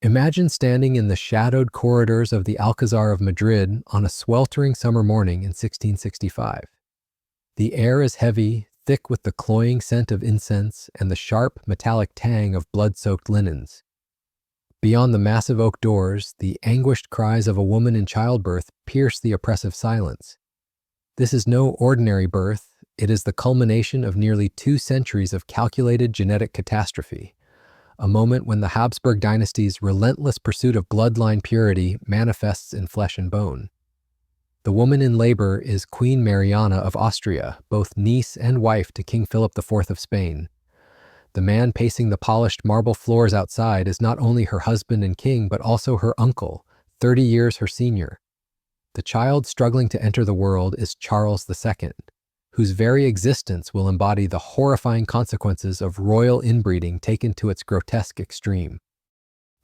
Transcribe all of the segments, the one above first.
Imagine standing in the shadowed corridors of the Alcazar of Madrid on a sweltering summer morning in 1665. The air is heavy, thick with the cloying scent of incense and the sharp, metallic tang of blood-soaked linens. Beyond the massive oak doors, the anguished cries of a woman in childbirth pierce the oppressive silence. This is no ordinary birth, it is the culmination of nearly 2 centuries of calculated genetic catastrophe, a moment when the Habsburg dynasty's relentless pursuit of bloodline purity manifests in flesh and bone. The woman in labor is Queen Mariana of Austria, both niece and wife to King Philip IV of Spain. The man pacing the polished marble floors outside is not only her husband and king, but also her uncle, 30 years her senior. The child struggling to enter the world is Charles II, whose very existence will embody the horrifying consequences of royal inbreeding taken to its grotesque extreme.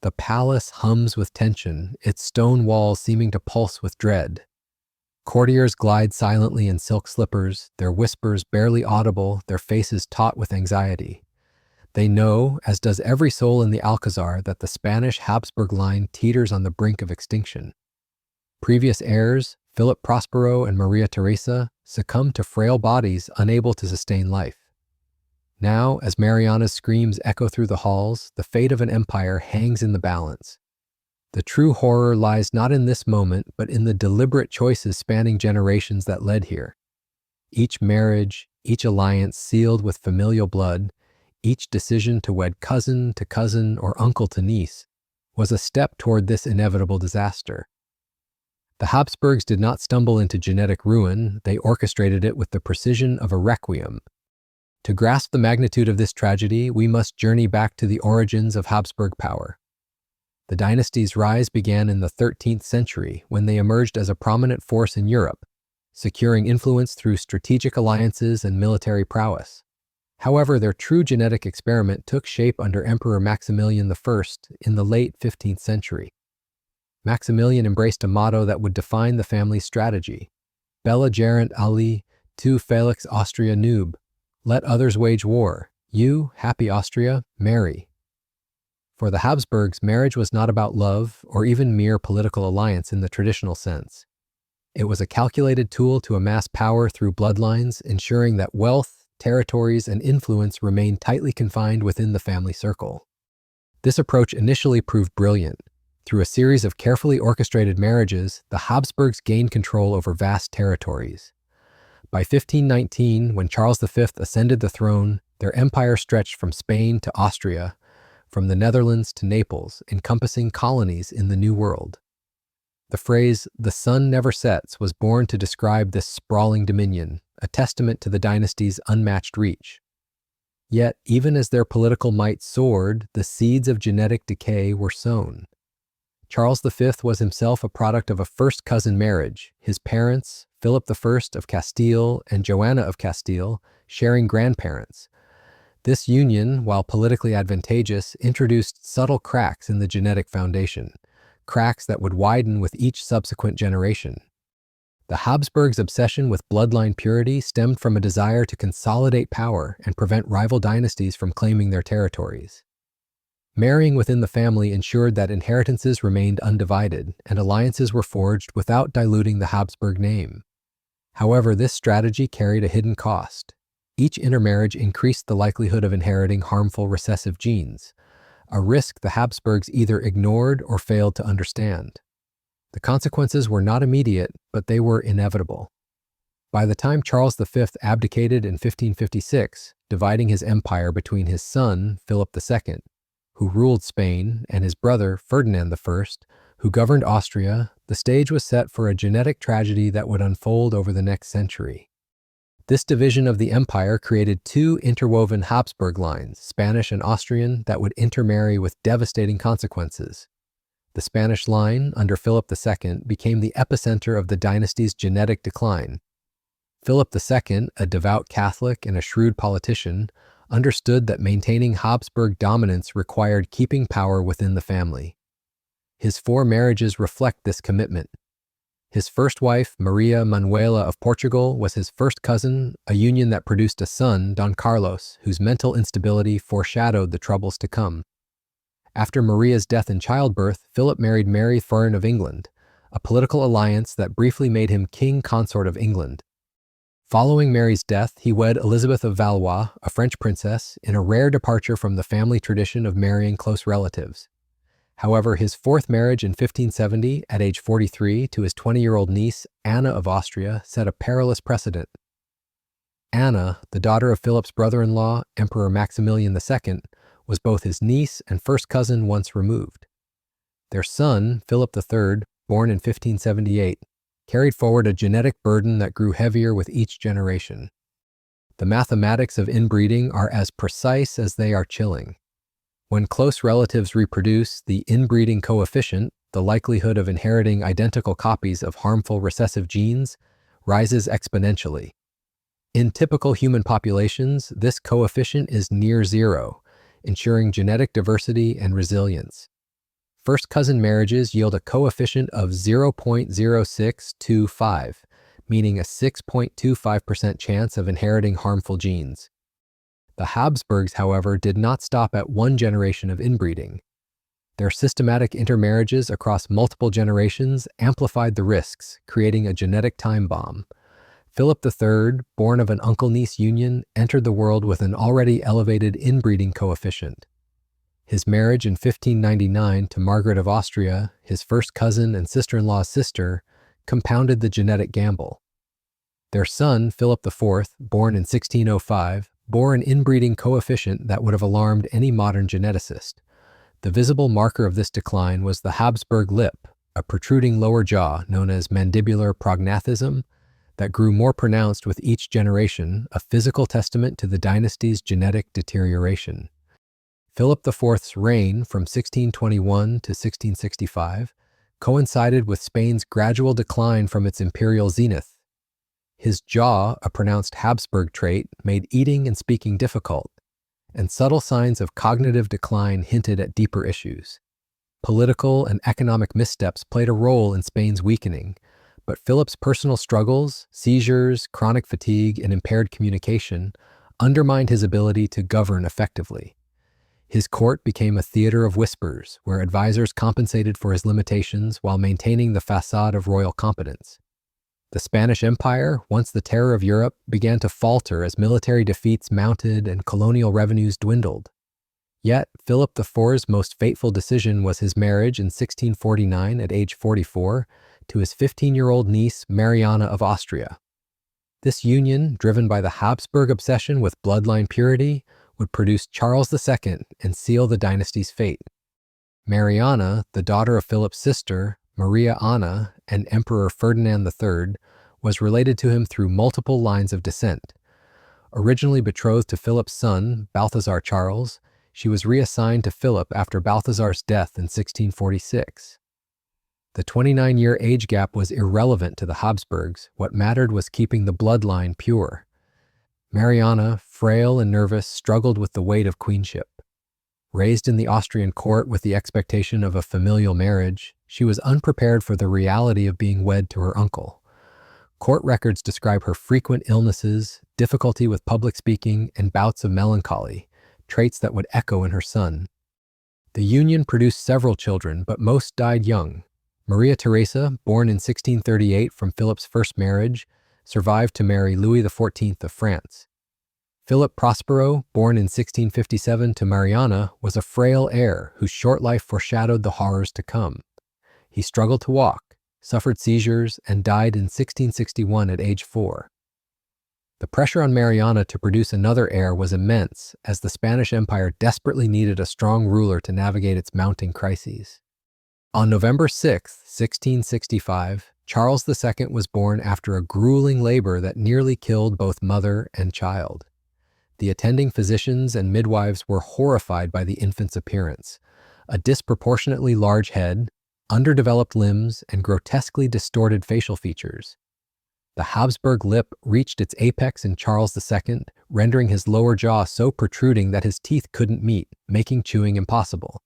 The palace hums with tension, its stone walls seeming to pulse with dread. Courtiers glide silently in silk slippers, their whispers barely audible, their faces taut with anxiety. They know, as does every soul in the Alcazar, that the Spanish Habsburg line teeters on the brink of extinction. Previous heirs, Philip Prospero and Maria Teresa, succumbed to frail bodies unable to sustain life. Now, as Mariana's screams echo through the halls, the fate of an empire hangs in the balance. The true horror lies not in this moment, but in the deliberate choices spanning generations that led here. Each marriage, each alliance sealed with familial blood, each decision to wed cousin to cousin or uncle to niece, was a step toward this inevitable disaster. The Habsburgs did not stumble into genetic ruin, they orchestrated it with the precision of a requiem. To grasp the magnitude of this tragedy, we must journey back to the origins of Habsburg power. The dynasty's rise began in the 13th century, when they emerged as a prominent force in Europe, securing influence through strategic alliances and military prowess. However, their true genetic experiment took shape under Emperor Maximilian I in the late 15th century. Maximilian embraced a motto that would define the family's strategy: Bella gerent ali, tu felix Austria nube. Let others wage war. You, happy Austria, marry. For the Habsburgs, marriage was not about love or even mere political alliance in the traditional sense. It was a calculated tool to amass power through bloodlines, ensuring that wealth, territories, and influence remained tightly confined within the family circle. This approach initially proved brilliant. Through a series of carefully orchestrated marriages, the Habsburgs gained control over vast territories. By 1519, when Charles V ascended the throne, their empire stretched from Spain to Austria, from the Netherlands to Naples, encompassing colonies in the New World. The phrase, "the sun never sets," was born to describe this sprawling dominion, a testament to the dynasty's unmatched reach. Yet, even as their political might soared, the seeds of genetic decay were sown. Charles V was himself a product of a first-cousin marriage, his parents, Philip I of Castile and Joanna of Castile, sharing grandparents. This union, while politically advantageous, introduced subtle cracks in the genetic foundation, cracks that would widen with each subsequent generation. The Habsburgs' obsession with bloodline purity stemmed from a desire to consolidate power and prevent rival dynasties from claiming their territories. Marrying within the family ensured that inheritances remained undivided and alliances were forged without diluting the Habsburg name. However, this strategy carried a hidden cost. Each intermarriage increased the likelihood of inheriting harmful recessive genes, a risk the Habsburgs either ignored or failed to understand. The consequences were not immediate, but they were inevitable. By the time Charles V abdicated in 1556, dividing his empire between his son, Philip II, who ruled Spain, and his brother, Ferdinand I, who governed Austria, the stage was set for a genetic tragedy that would unfold over the next century. This division of the empire created 2 interwoven Habsburg lines, Spanish and Austrian, that would intermarry with devastating consequences. The Spanish line, under Philip II, became the epicenter of the dynasty's genetic decline. Philip II, a devout Catholic and a shrewd politician, understood that maintaining Habsburg dominance required keeping power within the family. His 4 marriages reflect this commitment. His first wife, Maria Manuela of Portugal, was his first cousin, a union that produced a son, Don Carlos, whose mental instability foreshadowed the troubles to come. After Maria's death in childbirth, Philip married Mary Fern of England, a political alliance that briefly made him king consort of England. Following Mary's death, he wed Elizabeth of Valois, a French princess, in a rare departure from the family tradition of marrying close relatives. However, his fourth marriage in 1570, at age 43, to his 20-year-old niece, Anna of Austria, set a perilous precedent. Anna, the daughter of Philip's brother-in-law, Emperor Maximilian II, was both his niece and first cousin once removed. Their son, Philip III, born in 1578, carried forward a genetic burden that grew heavier with each generation. The mathematics of inbreeding are as precise as they are chilling. When close relatives reproduce, the inbreeding coefficient, the likelihood of inheriting identical copies of harmful recessive genes, rises exponentially. In typical human populations, this coefficient is near zero, ensuring genetic diversity and resilience. First cousin marriages yield a coefficient of 0.0625, meaning a 6.25% chance of inheriting harmful genes. The Habsburgs, however, did not stop at one generation of inbreeding. Their systematic intermarriages across multiple generations amplified the risks, creating a genetic time bomb. Philip III, born of an uncle-niece union, entered the world with an already elevated inbreeding coefficient. His marriage in 1599 to Margaret of Austria, his first cousin and sister-in-law's sister, compounded the genetic gamble. Their son, Philip IV, born in 1605, bore an inbreeding coefficient that would have alarmed any modern geneticist. The visible marker of this decline was the Habsburg lip, a protruding lower jaw known as mandibular prognathism that grew more pronounced with each generation, a physical testament to the dynasty's genetic deterioration. Philip IV's reign from 1621 to 1665 coincided with Spain's gradual decline from its imperial zenith. His jaw, a pronounced Habsburg trait, made eating and speaking difficult, and subtle signs of cognitive decline hinted at deeper issues. Political and economic missteps played a role in Spain's weakening, but Philip's personal struggles, seizures, chronic fatigue, and impaired communication undermined his ability to govern effectively. His court became a theater of whispers, where advisors compensated for his limitations while maintaining the facade of royal competence. The Spanish Empire, once the terror of Europe, began to falter as military defeats mounted and colonial revenues dwindled. Yet, Philip IV's most fateful decision was his marriage in 1649 at age 44 to his 15-year-old niece, Mariana of Austria. This union, driven by the Habsburg obsession with bloodline purity, would produce Charles II and seal the dynasty's fate. Mariana, the daughter of Philip's sister, Maria Anna, and Emperor Ferdinand III, was related to him through multiple lines of descent. Originally betrothed to Philip's son, Balthazar Charles, she was reassigned to Philip after Balthazar's death in 1646. The 29-year age gap was irrelevant to the Habsburgs. What mattered was keeping the bloodline pure. Mariana, frail and nervous, struggled with the weight of queenship. Raised in the Austrian court with the expectation of a familial marriage, she was unprepared for the reality of being wed to her uncle. Court records describe her frequent illnesses, difficulty with public speaking, and bouts of melancholy, traits that would echo in her son. The union produced several children, but most died young. Maria Theresa, born in 1638 from Philip's first marriage, survived to marry Louis XIV of France. Philip Prospero, born in 1657 to Mariana, was a frail heir whose short life foreshadowed the horrors to come. He struggled to walk, suffered seizures, and died in 1661 at age 4. The pressure on Mariana to produce another heir was immense, as the Spanish Empire desperately needed a strong ruler to navigate its mounting crises. On November 6, 1665, Charles II was born after a grueling labor that nearly killed both mother and child. The attending physicians and midwives were horrified by the infant's appearance: a disproportionately large head, underdeveloped limbs, and grotesquely distorted facial features. The Habsburg lip reached its apex in Charles II, rendering his lower jaw so protruding that his teeth couldn't meet, making chewing impossible.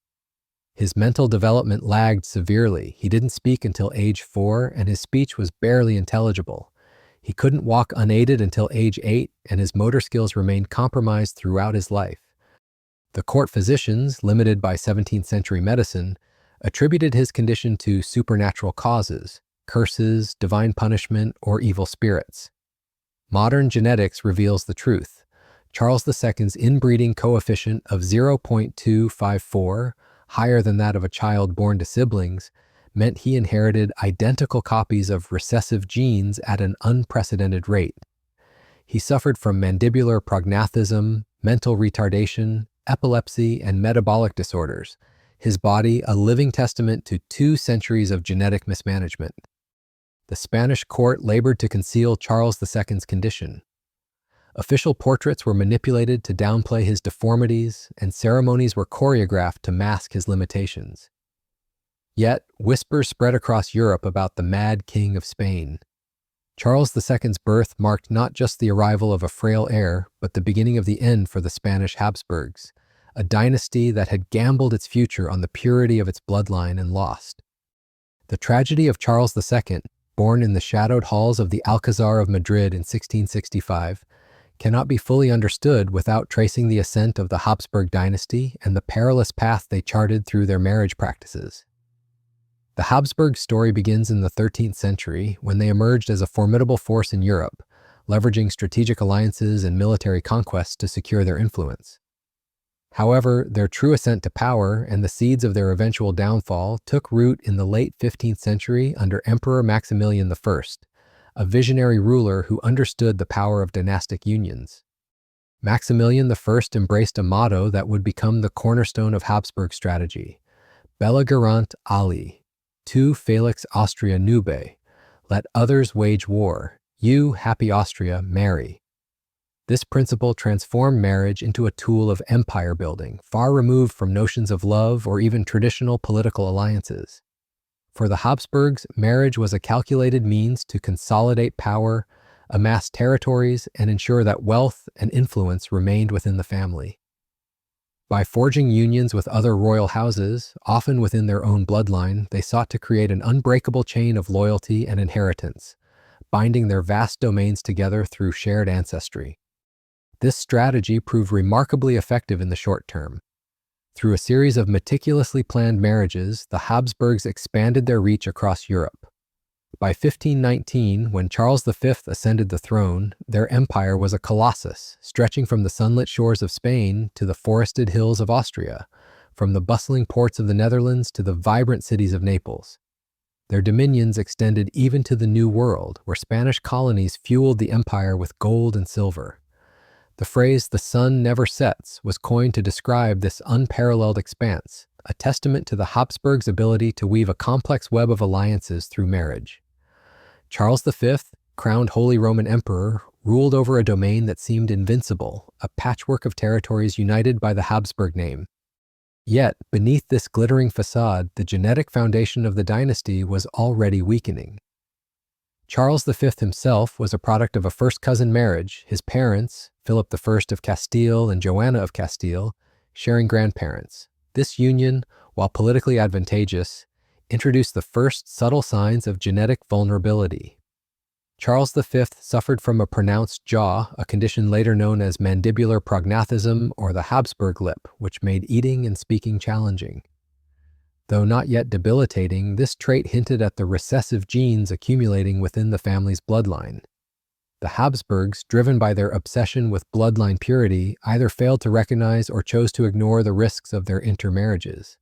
His mental development lagged severely. He didn't speak until age 4, and his speech was barely intelligible. He couldn't walk unaided until age 8, and his motor skills remained compromised throughout his life. The court physicians, limited by 17th century medicine, attributed his condition to supernatural causes, curses, divine punishment, or evil spirits. Modern genetics reveals the truth. Charles II's inbreeding coefficient of 0.254, higher than that of a child born to siblings, meant he inherited identical copies of recessive genes at an unprecedented rate. He suffered from mandibular prognathism, mental retardation, epilepsy, and metabolic disorders, his body a living testament to 2 centuries of genetic mismanagement. The Spanish court labored to conceal Charles II's condition. Official portraits were manipulated to downplay his deformities, and ceremonies were choreographed to mask his limitations. Yet, whispers spread across Europe about the Mad King of Spain. Charles II's birth marked not just the arrival of a frail heir, but the beginning of the end for the Spanish Habsburgs, a dynasty that had gambled its future on the purity of its bloodline and lost. The tragedy of Charles II, born in the shadowed halls of the Alcazar of Madrid in 1665, cannot be fully understood without tracing the ascent of the Habsburg dynasty and the perilous path they charted through their marriage practices. The Habsburg story begins in the 13th century when they emerged as a formidable force in Europe, leveraging strategic alliances and military conquests to secure their influence. However, their true ascent to power and the seeds of their eventual downfall took root in the late 15th century under Emperor Maximilian I, a visionary ruler who understood the power of dynastic unions. Maximilian I embraced a motto that would become the cornerstone of Habsburg strategy: Bella gerant ali, tu felix Austria nube, let others wage war, you, happy Austria, marry. This principle transformed marriage into a tool of empire building, far removed from notions of love or even traditional political alliances. For the Habsburgs, marriage was a calculated means to consolidate power, amass territories, and ensure that wealth and influence remained within the family. By forging unions with other royal houses, often within their own bloodline, they sought to create an unbreakable chain of loyalty and inheritance, binding their vast domains together through shared ancestry. This strategy proved remarkably effective in the short term. Through a series of meticulously planned marriages, the Habsburgs expanded their reach across Europe. By 1519, when Charles V ascended the throne, their empire was a colossus, stretching from the sunlit shores of Spain to the forested hills of Austria, from the bustling ports of the Netherlands to the vibrant cities of Naples. Their dominions extended even to the New World, where Spanish colonies fueled the empire with gold and silver. The phrase, "the sun never sets," was coined to describe this unparalleled expanse, a testament to the Habsburgs' ability to weave a complex web of alliances through marriage. Charles V, crowned Holy Roman Emperor, ruled over a domain that seemed invincible, a patchwork of territories united by the Habsburg name. Yet, beneath this glittering facade, the genetic foundation of the dynasty was already weakening. Charles V himself was a product of a first-cousin marriage, his parents, Philip I of Castile and Joanna of Castile, sharing grandparents. This union, while politically advantageous, introduced the first subtle signs of genetic vulnerability. Charles V suffered from a pronounced jaw, a condition later known as mandibular prognathism or the Habsburg lip, which made eating and speaking challenging. Though not yet debilitating, this trait hinted at the recessive genes accumulating within the family's bloodline. The Habsburgs, driven by their obsession with bloodline purity, either failed to recognize or chose to ignore the risks of their intermarriages.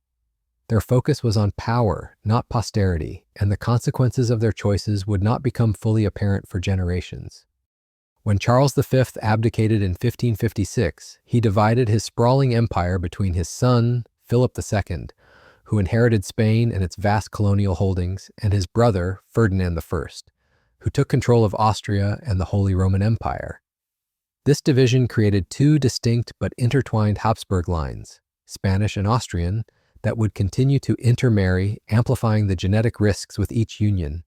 Their focus was on power, not posterity, and the consequences of their choices would not become fully apparent for generations. When Charles V abdicated in 1556, he divided his sprawling empire between his son, Philip II, who inherited Spain and its vast colonial holdings, and his brother, Ferdinand I, who took control of Austria and the Holy Roman Empire. This division created 2 distinct but intertwined Habsburg lines, Spanish and Austrian, that would continue to intermarry, amplifying the genetic risks with each union.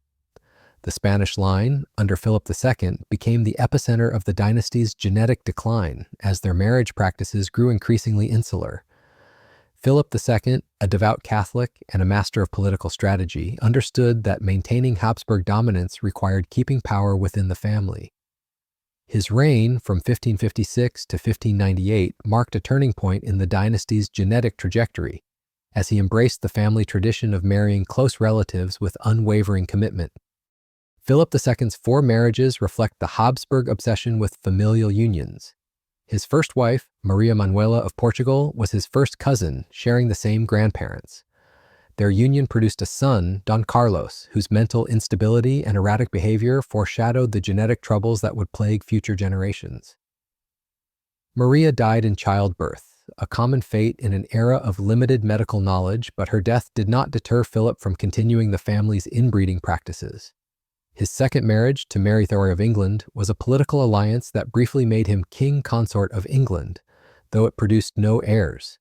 The Spanish line, under Philip II, became the epicenter of the dynasty's genetic decline as their marriage practices grew increasingly insular. Philip II, a devout Catholic and a master of political strategy, understood that maintaining Habsburg dominance required keeping power within the family. His reign from 1556 to 1598 marked a turning point in the dynasty's genetic trajectory, as he embraced the family tradition of marrying close relatives with unwavering commitment. Philip II's 4 marriages reflect the Habsburg obsession with familial unions. His first wife, Maria Manuela of Portugal, was his first cousin, sharing the same grandparents. Their union produced a son, Don Carlos, whose mental instability and erratic behavior foreshadowed the genetic troubles that would plague future generations. Maria died in childbirth, a common fate in an era of limited medical knowledge, but her death did not deter Philip from continuing the family's inbreeding practices. His second marriage to Mary Thorey of England was a political alliance that briefly made him king consort of England, though it produced no heirs.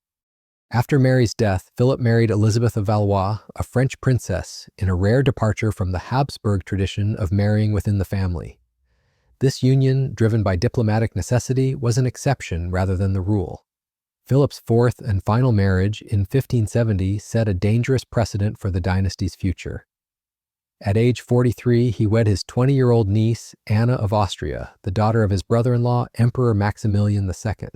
After Mary's death, Philip married Elizabeth of Valois, a French princess, in a rare departure from the Habsburg tradition of marrying within the family. This union, driven by diplomatic necessity, was an exception rather than the rule. Philip's fourth and final marriage in 1570 set a dangerous precedent for the dynasty's future. At age 43, he wed his 20-year-old niece, Anna of Austria, the daughter of his brother-in-law, Emperor Maximilian II.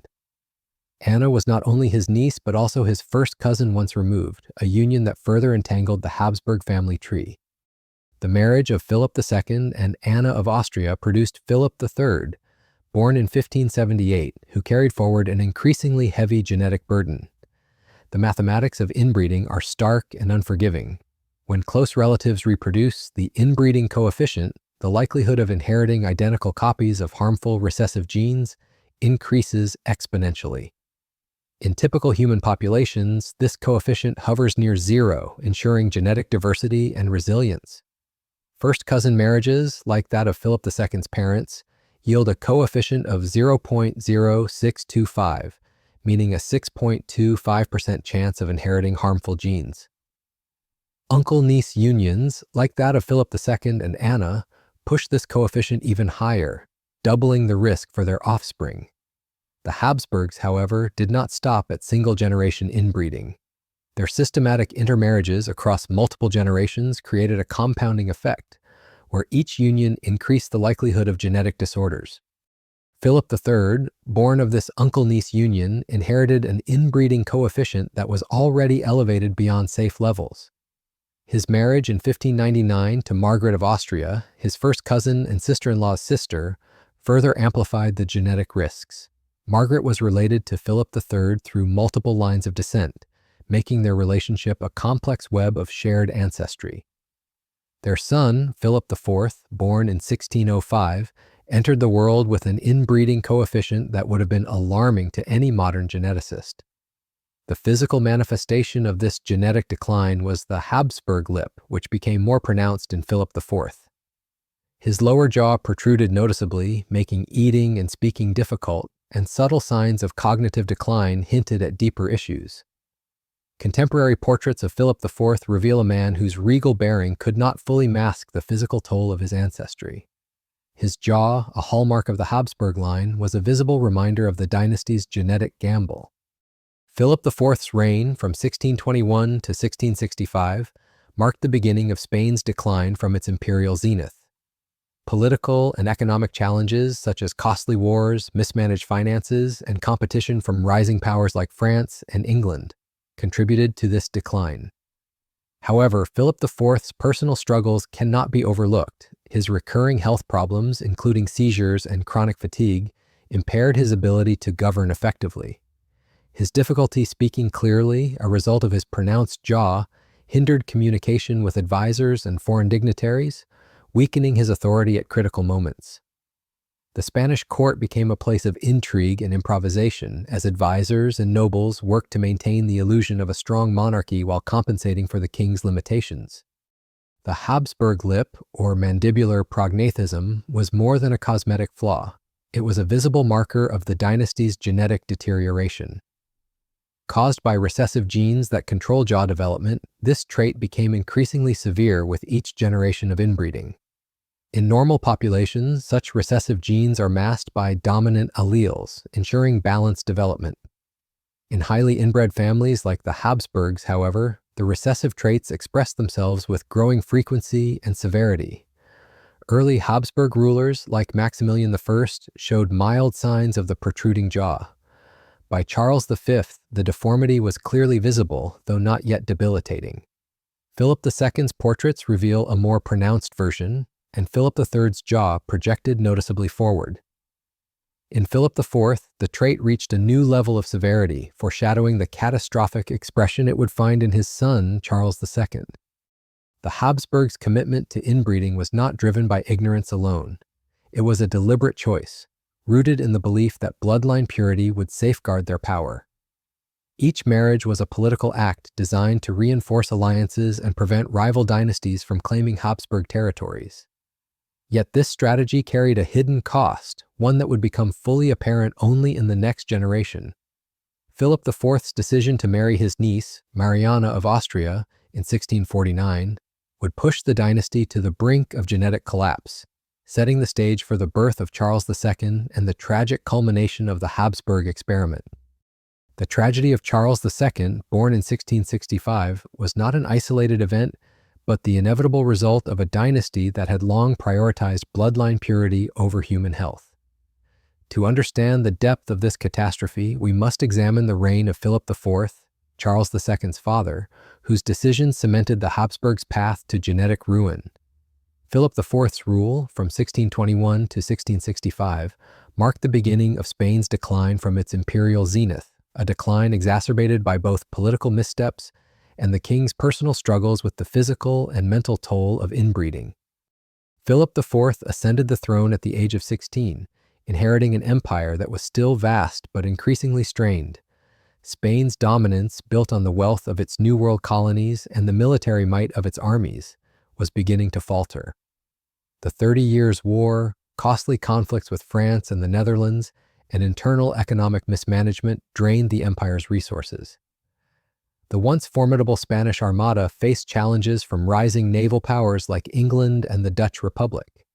Anna was not only his niece, but also his first cousin once removed, a union that further entangled the Habsburg family tree. The marriage of Philip II and Anna of Austria produced Philip III, born in 1578, who carried forward an increasingly heavy genetic burden. The mathematics of inbreeding are stark and unforgiving. When close relatives reproduce, the inbreeding coefficient, the likelihood of inheriting identical copies of harmful recessive genes, increases exponentially. In typical human populations, this coefficient hovers near 0, ensuring genetic diversity and resilience. First cousin marriages, like that of Philip II's parents, yield a coefficient of 0.0625, meaning a 6.25% chance of inheriting harmful genes. Uncle-niece unions, like that of Philip II and Anna, push this coefficient even higher, doubling the risk for their offspring. The Habsburgs, however, did not stop at single-generation inbreeding. Their systematic intermarriages across multiple generations created a compounding effect, where each union increased the likelihood of genetic disorders. Philip III, born of this uncle-niece union, inherited an inbreeding coefficient that was already elevated beyond safe levels. His marriage in 1599 to Margaret of Austria, his first cousin and sister-in-law's sister, further amplified the genetic risks. Margaret was related to Philip III through multiple lines of descent, making their relationship a complex web of shared ancestry. Their son, Philip IV, born in 1605, entered the world with an inbreeding coefficient that would have been alarming to any modern geneticist. The physical manifestation of this genetic decline was the Habsburg lip, which became more pronounced in Philip IV. His lower jaw protruded noticeably, making eating and speaking difficult, and subtle signs of cognitive decline hinted at deeper issues. Contemporary portraits of Philip IV reveal a man whose regal bearing could not fully mask the physical toll of his ancestry. His jaw, a hallmark of the Habsburg line, was a visible reminder of the dynasty's genetic gamble. Philip IV's reign from 1621 to 1665 marked the beginning of Spain's decline from its imperial zenith. Political and economic challenges such as costly wars, mismanaged finances, and competition from rising powers like France and England contributed to this decline. However, Philip IV's personal struggles cannot be overlooked. His recurring health problems, including seizures and chronic fatigue, impaired his ability to govern effectively. His difficulty speaking clearly, a result of his pronounced jaw, hindered communication with advisors and foreign dignitaries, weakening his authority at critical moments. The Spanish court became a place of intrigue and improvisation as advisors and nobles worked to maintain the illusion of a strong monarchy while compensating for the king's limitations. The Habsburg lip, or mandibular prognathism, was more than a cosmetic flaw. It was a visible marker of the dynasty's genetic deterioration. Caused by recessive genes that control jaw development, this trait became increasingly severe with each generation of inbreeding. In normal populations, such recessive genes are masked by dominant alleles, ensuring balanced development. In highly inbred families like the Habsburgs, however, the recessive traits express themselves with growing frequency and severity. Early Habsburg rulers, like Maximilian I, showed mild signs of the protruding jaw. By Charles V, the deformity was clearly visible, though not yet debilitating. Philip II's portraits reveal a more pronounced version, and Philip III's jaw projected noticeably forward. In Philip IV, the trait reached a new level of severity, foreshadowing the catastrophic expression it would find in his son, Charles II. The Habsburgs' commitment to inbreeding was not driven by ignorance alone. It was a deliberate choice, rooted in the belief that bloodline purity would safeguard their power. Each marriage was a political act designed to reinforce alliances and prevent rival dynasties from claiming Habsburg territories. Yet this strategy carried a hidden cost, one that would become fully apparent only in the next generation. Philip IV's decision to marry his niece, Mariana of Austria, in 1649, would push the dynasty to the brink of genetic collapse, setting the stage for the birth of Charles II and the tragic culmination of the Habsburg experiment. The tragedy of Charles II, born in 1665, was not an isolated event, but the inevitable result of a dynasty that had long prioritized bloodline purity over human health. To understand the depth of this catastrophe, we must examine the reign of Philip IV, Charles II's father, whose decisions cemented the Habsburgs' path to genetic ruin. Philip IV's rule, from 1621 to 1665, marked the beginning of Spain's decline from its imperial zenith, a decline exacerbated by both political missteps and the king's personal struggles with the physical and mental toll of inbreeding. Philip IV ascended the throne at the age of 16, inheriting an empire that was still vast but increasingly strained. Spain's dominance, built on the wealth of its New World colonies and the military might of its armies, was beginning to falter. The 30 Years' War, costly conflicts with France and the Netherlands, and internal economic mismanagement drained the empire's resources. The once formidable Spanish Armada faced challenges from rising naval powers like England and the Dutch Republic.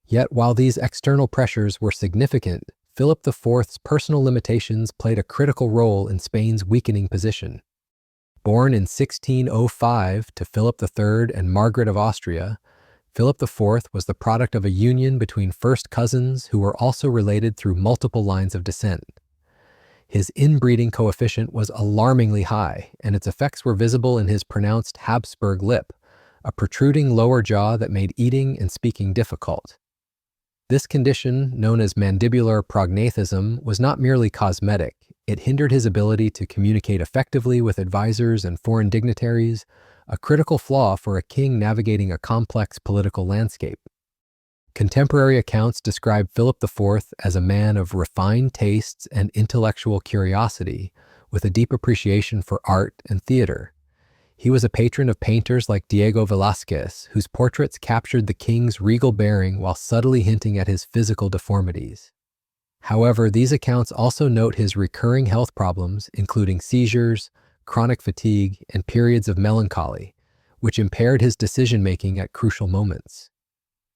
Yet while these external pressures were significant, Philip IV's personal limitations played a critical role in Spain's weakening position. Born in 1605 to Philip III and Margaret of Austria, Philip IV was the product of a union between first cousins who were also related through multiple lines of descent. His inbreeding coefficient was alarmingly high, and its effects were visible in his pronounced Habsburg lip, a protruding lower jaw that made eating and speaking difficult. This condition, known as mandibular prognathism, was not merely cosmetic. It hindered his ability to communicate effectively with advisors and foreign dignitaries, a critical flaw for a king navigating a complex political landscape. Contemporary accounts describe Philip IV as a man of refined tastes and intellectual curiosity, with a deep appreciation for art and theater. He was a patron of painters like Diego Velázquez, whose portraits captured the king's regal bearing while subtly hinting at his physical deformities. However, these accounts also note his recurring health problems, including seizures, chronic fatigue, and periods of melancholy, which impaired his decision-making at crucial moments.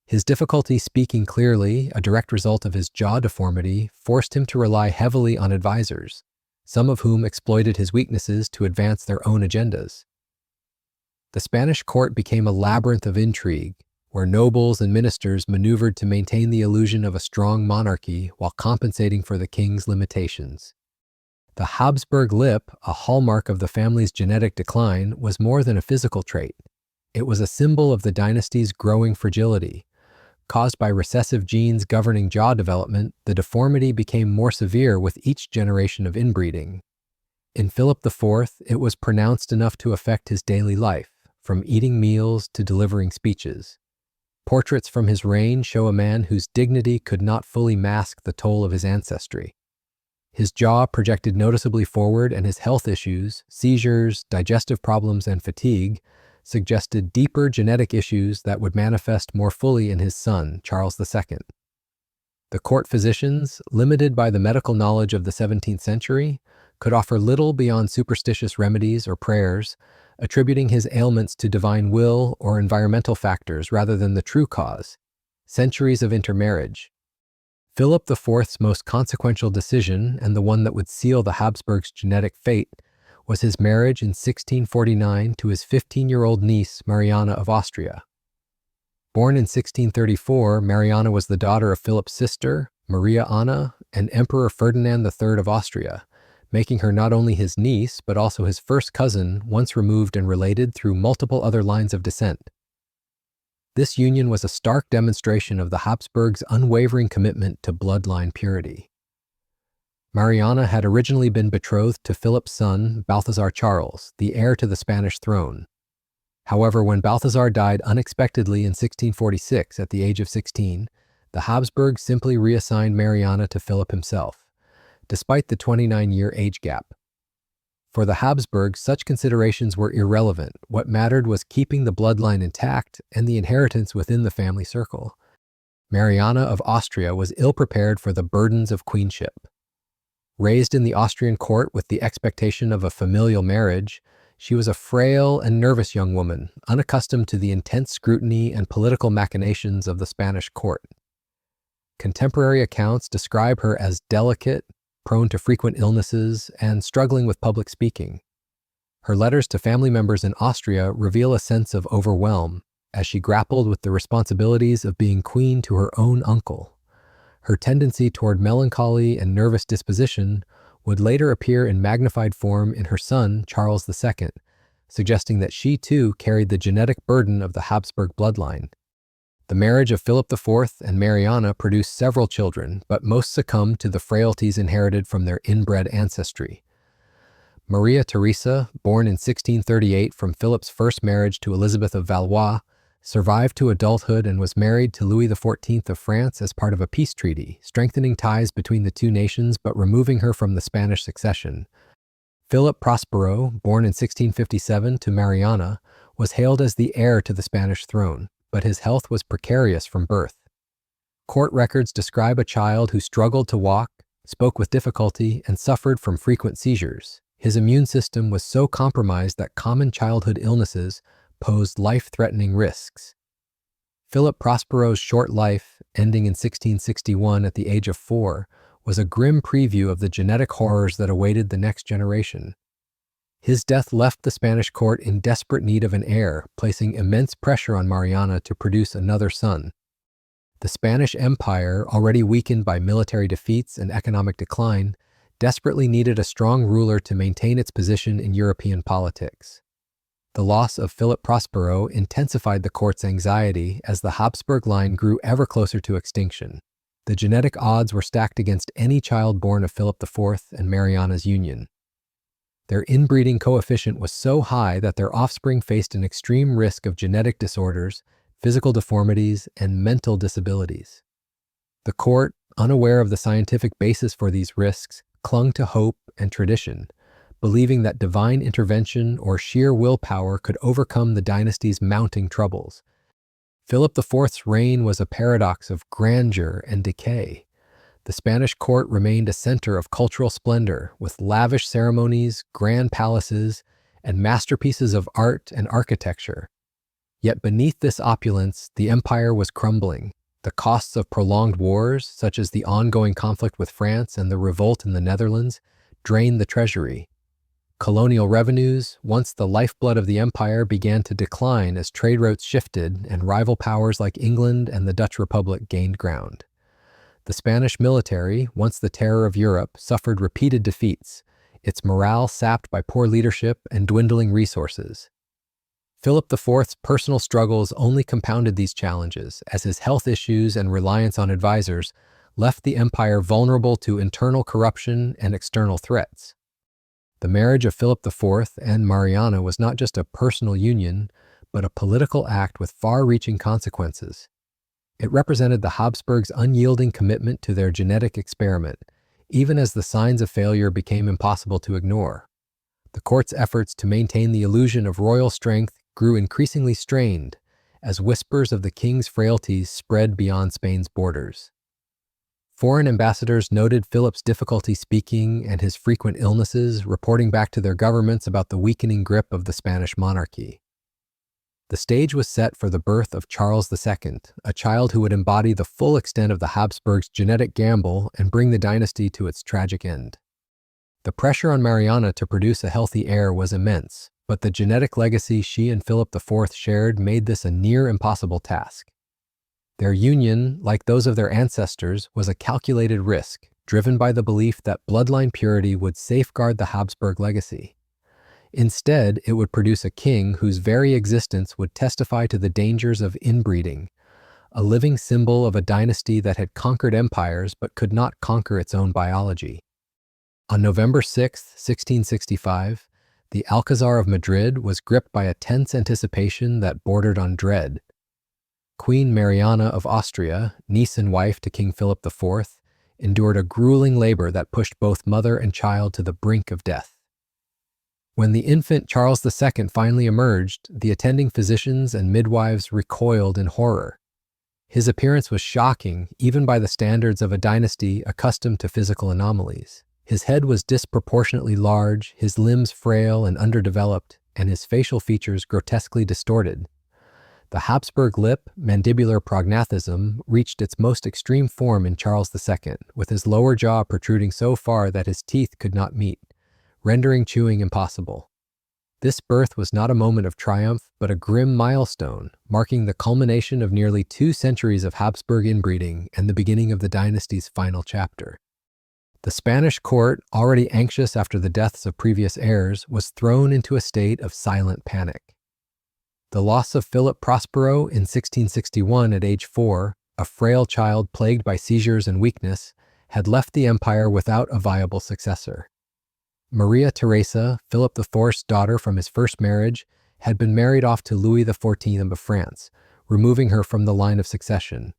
His difficulty speaking clearly, a direct result of his jaw deformity, forced him to rely heavily on advisors, some of whom exploited his weaknesses to advance their own agendas. The Spanish court became a labyrinth of intrigue, where nobles and ministers maneuvered to maintain the illusion of a strong monarchy while compensating for the king's limitations. The Habsburg lip, a hallmark of the family's genetic decline, was more than a physical trait. It was a symbol of the dynasty's growing fragility. Caused by recessive genes governing jaw development, the deformity became more severe with each generation of inbreeding. In Philip IV, it was pronounced enough to affect his daily life, from eating meals to delivering speeches. Portraits from his reign show a man whose dignity could not fully mask the toll of his ancestry. His jaw projected noticeably forward, and his health issues, seizures, digestive problems, and fatigue, suggested deeper genetic issues that would manifest more fully in his son, Charles II. The court physicians, limited by the medical knowledge of the 17th century, could offer little beyond superstitious remedies or prayers, attributing his ailments to divine will or environmental factors rather than the true cause: centuries of intermarriage. Philip IV's most consequential decision, and the one that would seal the Habsburgs' genetic fate, was his marriage in 1649 to his 15-year-old niece, Mariana of Austria. Born in 1634, Mariana was the daughter of Philip's sister, Maria Anna, and Emperor Ferdinand III of Austria, making her not only his niece but also his first cousin, once removed and related through multiple other lines of descent. This union was a stark demonstration of the Habsburgs' unwavering commitment to bloodline purity. Mariana had originally been betrothed to Philip's son, Balthazar Charles, the heir to the Spanish throne. However, when Balthazar died unexpectedly in 1646 at the age of 16, the Habsburgs simply reassigned Mariana to Philip himself, despite the 29-year age gap. For the Habsburgs, such considerations were irrelevant. What mattered was keeping the bloodline intact and the inheritance within the family circle. Mariana of Austria was ill-prepared for the burdens of queenship. Raised in the Austrian court with the expectation of a familial marriage, she was a frail and nervous young woman, unaccustomed to the intense scrutiny and political machinations of the Spanish court. Contemporary accounts describe her as delicate, prone to frequent illnesses, and struggling with public speaking. Her letters to family members in Austria reveal a sense of overwhelm as she grappled with the responsibilities of being queen to her own uncle. Her tendency toward melancholy and nervous disposition would later appear in magnified form in her son, Charles II, suggesting that she too carried the genetic burden of the Habsburg bloodline. The marriage of Philip IV and Mariana produced several children, but most succumbed to the frailties inherited from their inbred ancestry. Maria Theresa, born in 1638 from Philip's first marriage to Elizabeth of Valois, survived to adulthood and was married to Louis XIV of France as part of a peace treaty, strengthening ties between the two nations but removing her from the Spanish succession. Philip Prospero, born in 1657 to Mariana, was hailed as the heir to the Spanish throne, but his health was precarious from birth. Court records describe a child who struggled to walk, spoke with difficulty, and suffered from frequent seizures. His immune system was so compromised that common childhood illnesses posed life-threatening risks. Philip Prospero's short life, ending in 1661 at the age of 4, was a grim preview of the genetic horrors that awaited the next generation. His death left the Spanish court in desperate need of an heir, placing immense pressure on Mariana to produce another son. The Spanish Empire, already weakened by military defeats and economic decline, desperately needed a strong ruler to maintain its position in European politics. The loss of Philip Prospero intensified the court's anxiety as the Habsburg line grew ever closer to extinction. The genetic odds were stacked against any child born of Philip IV and Mariana's union. Their inbreeding coefficient was so high that their offspring faced an extreme risk of genetic disorders, physical deformities, and mental disabilities. The court, unaware of the scientific basis for these risks, clung to hope and tradition, believing that divine intervention or sheer willpower could overcome the dynasty's mounting troubles. Philip IV's reign was a paradox of grandeur and decay. The Spanish court remained a center of cultural splendor, with lavish ceremonies, grand palaces, and masterpieces of art and architecture. Yet beneath this opulence, the empire was crumbling. The costs of prolonged wars, such as the ongoing conflict with France and the revolt in the Netherlands, drained the treasury. Colonial revenues, once the lifeblood of the empire, began to decline as trade routes shifted and rival powers like England and the Dutch Republic gained ground. The Spanish military, once the terror of Europe, suffered repeated defeats, its morale sapped by poor leadership and dwindling resources. Philip IV's personal struggles only compounded these challenges, as his health issues and reliance on advisors left the empire vulnerable to internal corruption and external threats. The marriage of Philip IV and Mariana was not just a personal union, but a political act with far-reaching consequences. It represented the Habsburgs' unyielding commitment to their genetic experiment, even as the signs of failure became impossible to ignore. The court's efforts to maintain the illusion of royal strength grew increasingly strained as whispers of the king's frailties spread beyond Spain's borders. Foreign ambassadors noted Philip's difficulty speaking and his frequent illnesses, reporting back to their governments about the weakening grip of the Spanish monarchy. The stage was set for the birth of Charles II, a child who would embody the full extent of the Habsburgs' genetic gamble and bring the dynasty to its tragic end. The pressure on Mariana to produce a healthy heir was immense, but the genetic legacy she and Philip IV shared made this a near impossible task. Their union, like those of their ancestors, was a calculated risk, driven by the belief that bloodline purity would safeguard the Habsburg legacy. Instead, it would produce a king whose very existence would testify to the dangers of inbreeding, a living symbol of a dynasty that had conquered empires but could not conquer its own biology. On November 6, 1665, the Alcazar of Madrid was gripped by a tense anticipation that bordered on dread. Queen Mariana of Austria, niece and wife to King Philip IV, endured a grueling labor that pushed both mother and child to the brink of death. When the infant Charles II finally emerged, the attending physicians and midwives recoiled in horror. His appearance was shocking, even by the standards of a dynasty accustomed to physical anomalies. His head was disproportionately large, his limbs frail and underdeveloped, and his facial features grotesquely distorted. The Habsburg lip, mandibular prognathism, reached its most extreme form in Charles II, with his lower jaw protruding so far that his teeth could not meet, rendering chewing impossible. This birth was not a moment of triumph, but a grim milestone, marking the culmination of nearly 2 centuries of Habsburg inbreeding and the beginning of the dynasty's final chapter. The Spanish court, already anxious after the deaths of previous heirs, was thrown into a state of silent panic. The loss of Philip Prospero in 1661 at age 4, a frail child plagued by seizures and weakness, had left the empire without a viable successor. Maria Theresa, Philip IV's daughter from his first marriage, had been married off to Louis XIV of France, removing her from the line of succession.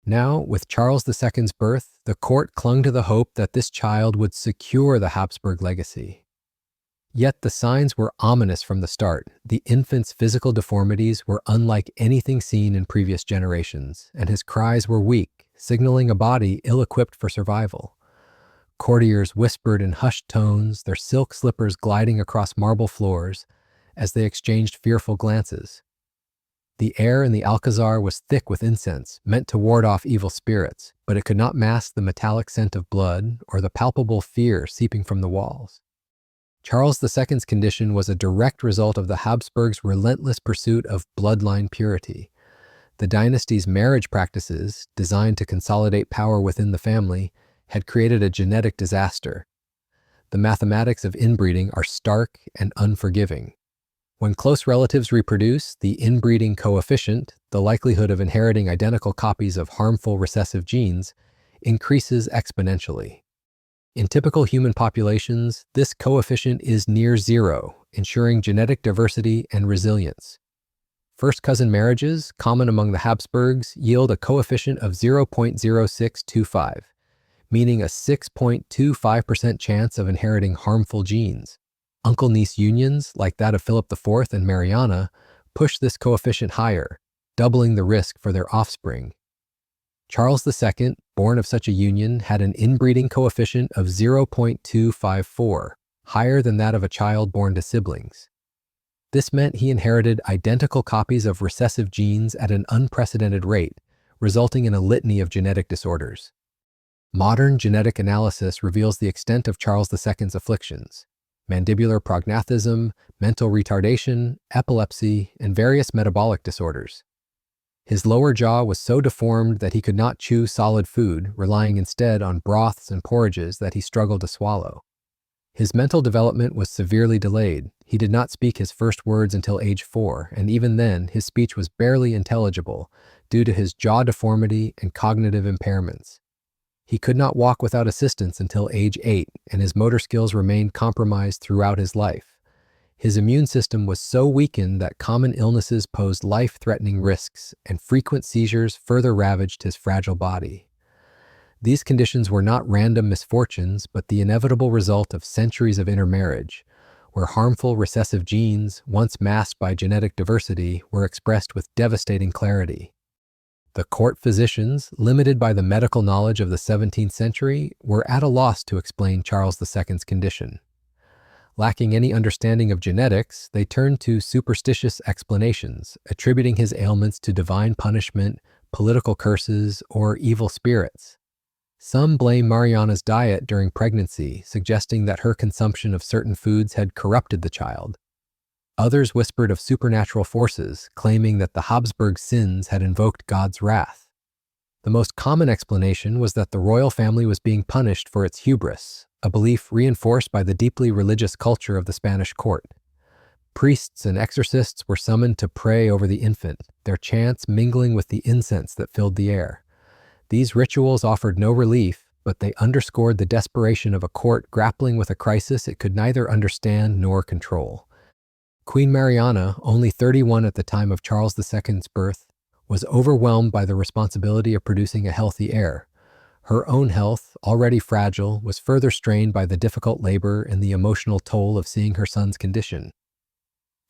Now, with Charles II's birth, the court clung to the hope that this child would secure the Habsburg legacy. Yet the signs were ominous from the start. The infant's physical deformities were unlike anything seen in previous generations, and his cries were weak, signaling a body ill-equipped for survival. Courtiers whispered in hushed tones, their silk slippers gliding across marble floors as they exchanged fearful glances. The air in the Alcazar was thick with incense, meant to ward off evil spirits, but it could not mask the metallic scent of blood or the palpable fear seeping from the walls. Charles II's condition was a direct result of the Habsburgs' relentless pursuit of bloodline purity. The dynasty's marriage practices, designed to consolidate power within the family, had created a genetic disaster. The mathematics of inbreeding are stark and unforgiving. When close relatives reproduce, the inbreeding coefficient, the likelihood of inheriting identical copies of harmful recessive genes, increases exponentially. In typical human populations, this coefficient is near zero, ensuring genetic diversity and resilience. First cousin marriages, common among the Habsburgs, yield a coefficient of 0.0625, meaning a 6.25% chance of inheriting harmful genes. Uncle-niece unions, like that of Philip IV and Mariana, push this coefficient higher, doubling the risk for their offspring. Charles II, born of such a union, had an inbreeding coefficient of 0.254, higher than that of a child born to siblings. This meant he inherited identical copies of recessive genes at an unprecedented rate, resulting in a litany of genetic disorders. Modern genetic analysis reveals the extent of Charles II's afflictions: mandibular prognathism, mental retardation, epilepsy, and various metabolic disorders. His lower jaw was so deformed that he could not chew solid food, relying instead on broths and porridges that he struggled to swallow. His mental development was severely delayed. He did not speak his first words until age 4, and even then, his speech was barely intelligible due to his jaw deformity and cognitive impairments. He could not walk without assistance until age 8, and his motor skills remained compromised throughout his life. His immune system was so weakened that common illnesses posed life-threatening risks, and frequent seizures further ravaged his fragile body. These conditions were not random misfortunes, but the inevitable result of centuries of intermarriage, where harmful recessive genes, once masked by genetic diversity, were expressed with devastating clarity. The court physicians, limited by the medical knowledge of the 17th century, were at a loss to explain Charles II's condition. Lacking any understanding of genetics, they turned to superstitious explanations, attributing his ailments to divine punishment, political curses, or evil spirits. Some blame Mariana's diet during pregnancy, suggesting that her consumption of certain foods had corrupted the child. Others whispered of supernatural forces, claiming that the Habsburg sins had invoked God's wrath. The most common explanation was that the royal family was being punished for its hubris, a belief reinforced by the deeply religious culture of the Spanish court. Priests and exorcists were summoned to pray over the infant, their chants mingling with the incense that filled the air. These rituals offered no relief, but they underscored the desperation of a court grappling with a crisis it could neither understand nor control. Queen Mariana, only 31 at the time of Charles II's birth, was overwhelmed by the responsibility of producing a healthy heir. Her own health, already fragile, was further strained by the difficult labor and the emotional toll of seeing her son's condition.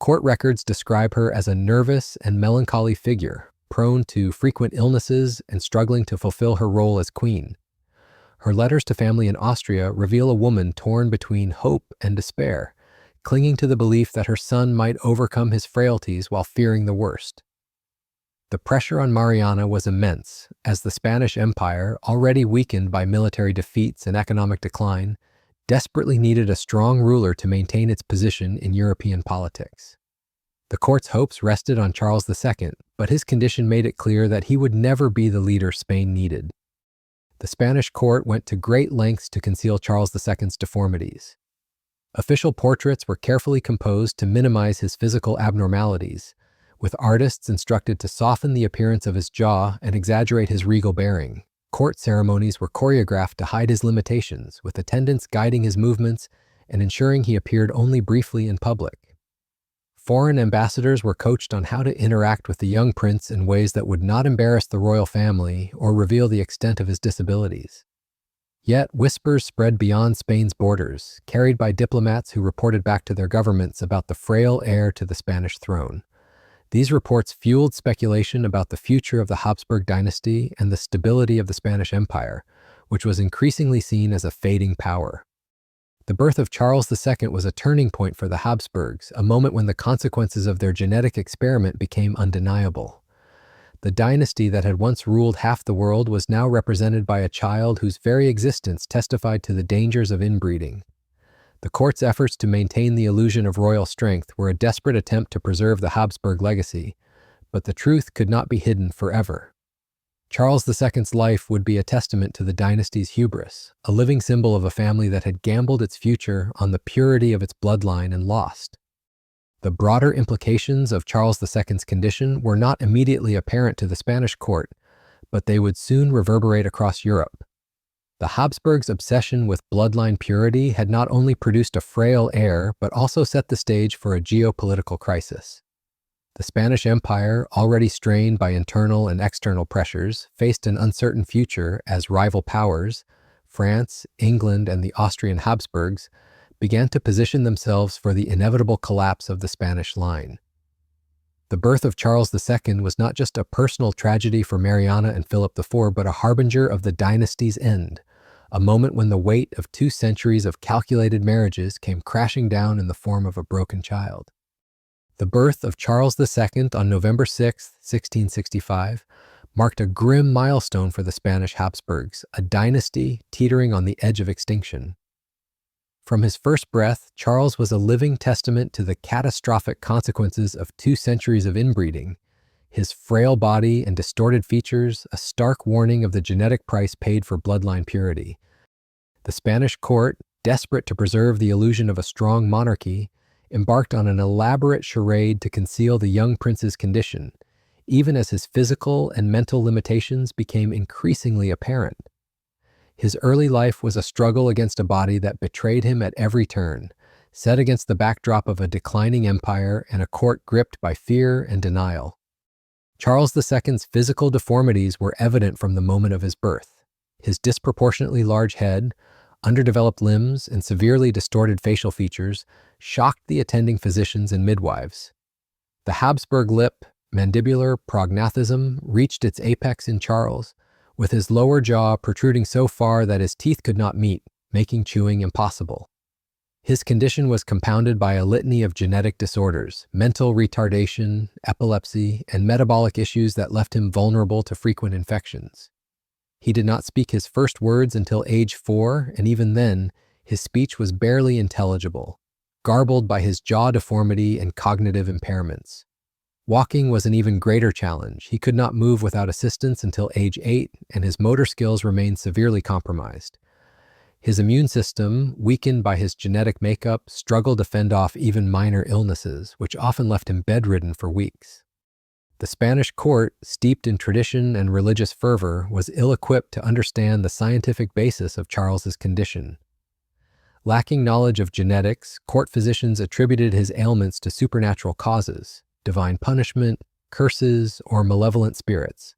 Court records describe her as a nervous and melancholy figure, prone to frequent illnesses and struggling to fulfill her role as queen. Her letters to family in Austria reveal a woman torn between hope and despair, clinging to the belief that her son might overcome his frailties while fearing the worst. The pressure on Mariana was immense, as the Spanish Empire, already weakened by military defeats and economic decline, desperately needed a strong ruler to maintain its position in European politics. The court's hopes rested on Charles II, but his condition made it clear that he would never be the leader Spain needed. The Spanish court went to great lengths to conceal Charles II's deformities. Official portraits were carefully composed to minimize his physical abnormalities, with artists instructed to soften the appearance of his jaw and exaggerate his regal bearing. Court ceremonies were choreographed to hide his limitations, with attendants guiding his movements and ensuring he appeared only briefly in public. Foreign ambassadors were coached on how to interact with the young prince in ways that would not embarrass the royal family or reveal the extent of his disabilities. Yet whispers spread beyond Spain's borders, carried by diplomats who reported back to their governments about the frail heir to the Spanish throne. These reports fueled speculation about the future of the Habsburg dynasty and the stability of the Spanish Empire, which was increasingly seen as a fading power. The birth of Charles II was a turning point for the Habsburgs, a moment when the consequences of their genetic experiment became undeniable. The dynasty that had once ruled half the world was now represented by a child whose very existence testified to the dangers of inbreeding. The court's efforts to maintain the illusion of royal strength were a desperate attempt to preserve the Habsburg legacy, but the truth could not be hidden forever. Charles II's life would be a testament to the dynasty's hubris, a living symbol of a family that had gambled its future on the purity of its bloodline and lost. The broader implications of Charles II's condition were not immediately apparent to the Spanish court, but they would soon reverberate across Europe. The Habsburgs' obsession with bloodline purity had not only produced a frail heir, but also set the stage for a geopolitical crisis. The Spanish Empire, already strained by internal and external pressures, faced an uncertain future as rival powers, France, England, and the Austrian Habsburgs, began to position themselves for the inevitable collapse of the Spanish line. The birth of Charles II was not just a personal tragedy for Mariana and Philip IV, but a harbinger of the dynasty's end, a moment when the weight of 2 centuries of calculated marriages came crashing down in the form of a broken child. The birth of Charles II on November 6, 1665, marked a grim milestone for the Spanish Habsburgs, a dynasty teetering on the edge of extinction. From his first breath, Charles was a living testament to the catastrophic consequences of 2 centuries of inbreeding. His frail body and distorted features, a stark warning of the genetic price paid for bloodline purity. The Spanish court, desperate to preserve the illusion of a strong monarchy, embarked on an elaborate charade to conceal the young prince's condition, even as his physical and mental limitations became increasingly apparent. His early life was a struggle against a body that betrayed him at every turn, set against the backdrop of a declining empire and a court gripped by fear and denial. Charles II's physical deformities were evident from the moment of his birth. His disproportionately large head, underdeveloped limbs, and severely distorted facial features shocked the attending physicians and midwives. The Habsburg lip, mandibular prognathism, reached its apex in Charles, with his lower jaw protruding so far that his teeth could not meet, making chewing impossible. His condition was compounded by a litany of genetic disorders, mental retardation, epilepsy, and metabolic issues that left him vulnerable to frequent infections. He did not speak his first words until age 4, and even then, his speech was barely intelligible. garbled by his jaw deformity and cognitive impairments. Walking was an even greater challenge. He could not move without assistance until age 8, and his motor skills remained severely compromised. His immune system, weakened by his genetic makeup, struggled to fend off even minor illnesses, which often left him bedridden for weeks. The Spanish court, steeped in tradition and religious fervor, was ill-equipped to understand the scientific basis of Charles's condition. Lacking knowledge of genetics, court physicians attributed his ailments to supernatural causes, divine punishment, curses, or malevolent spirits.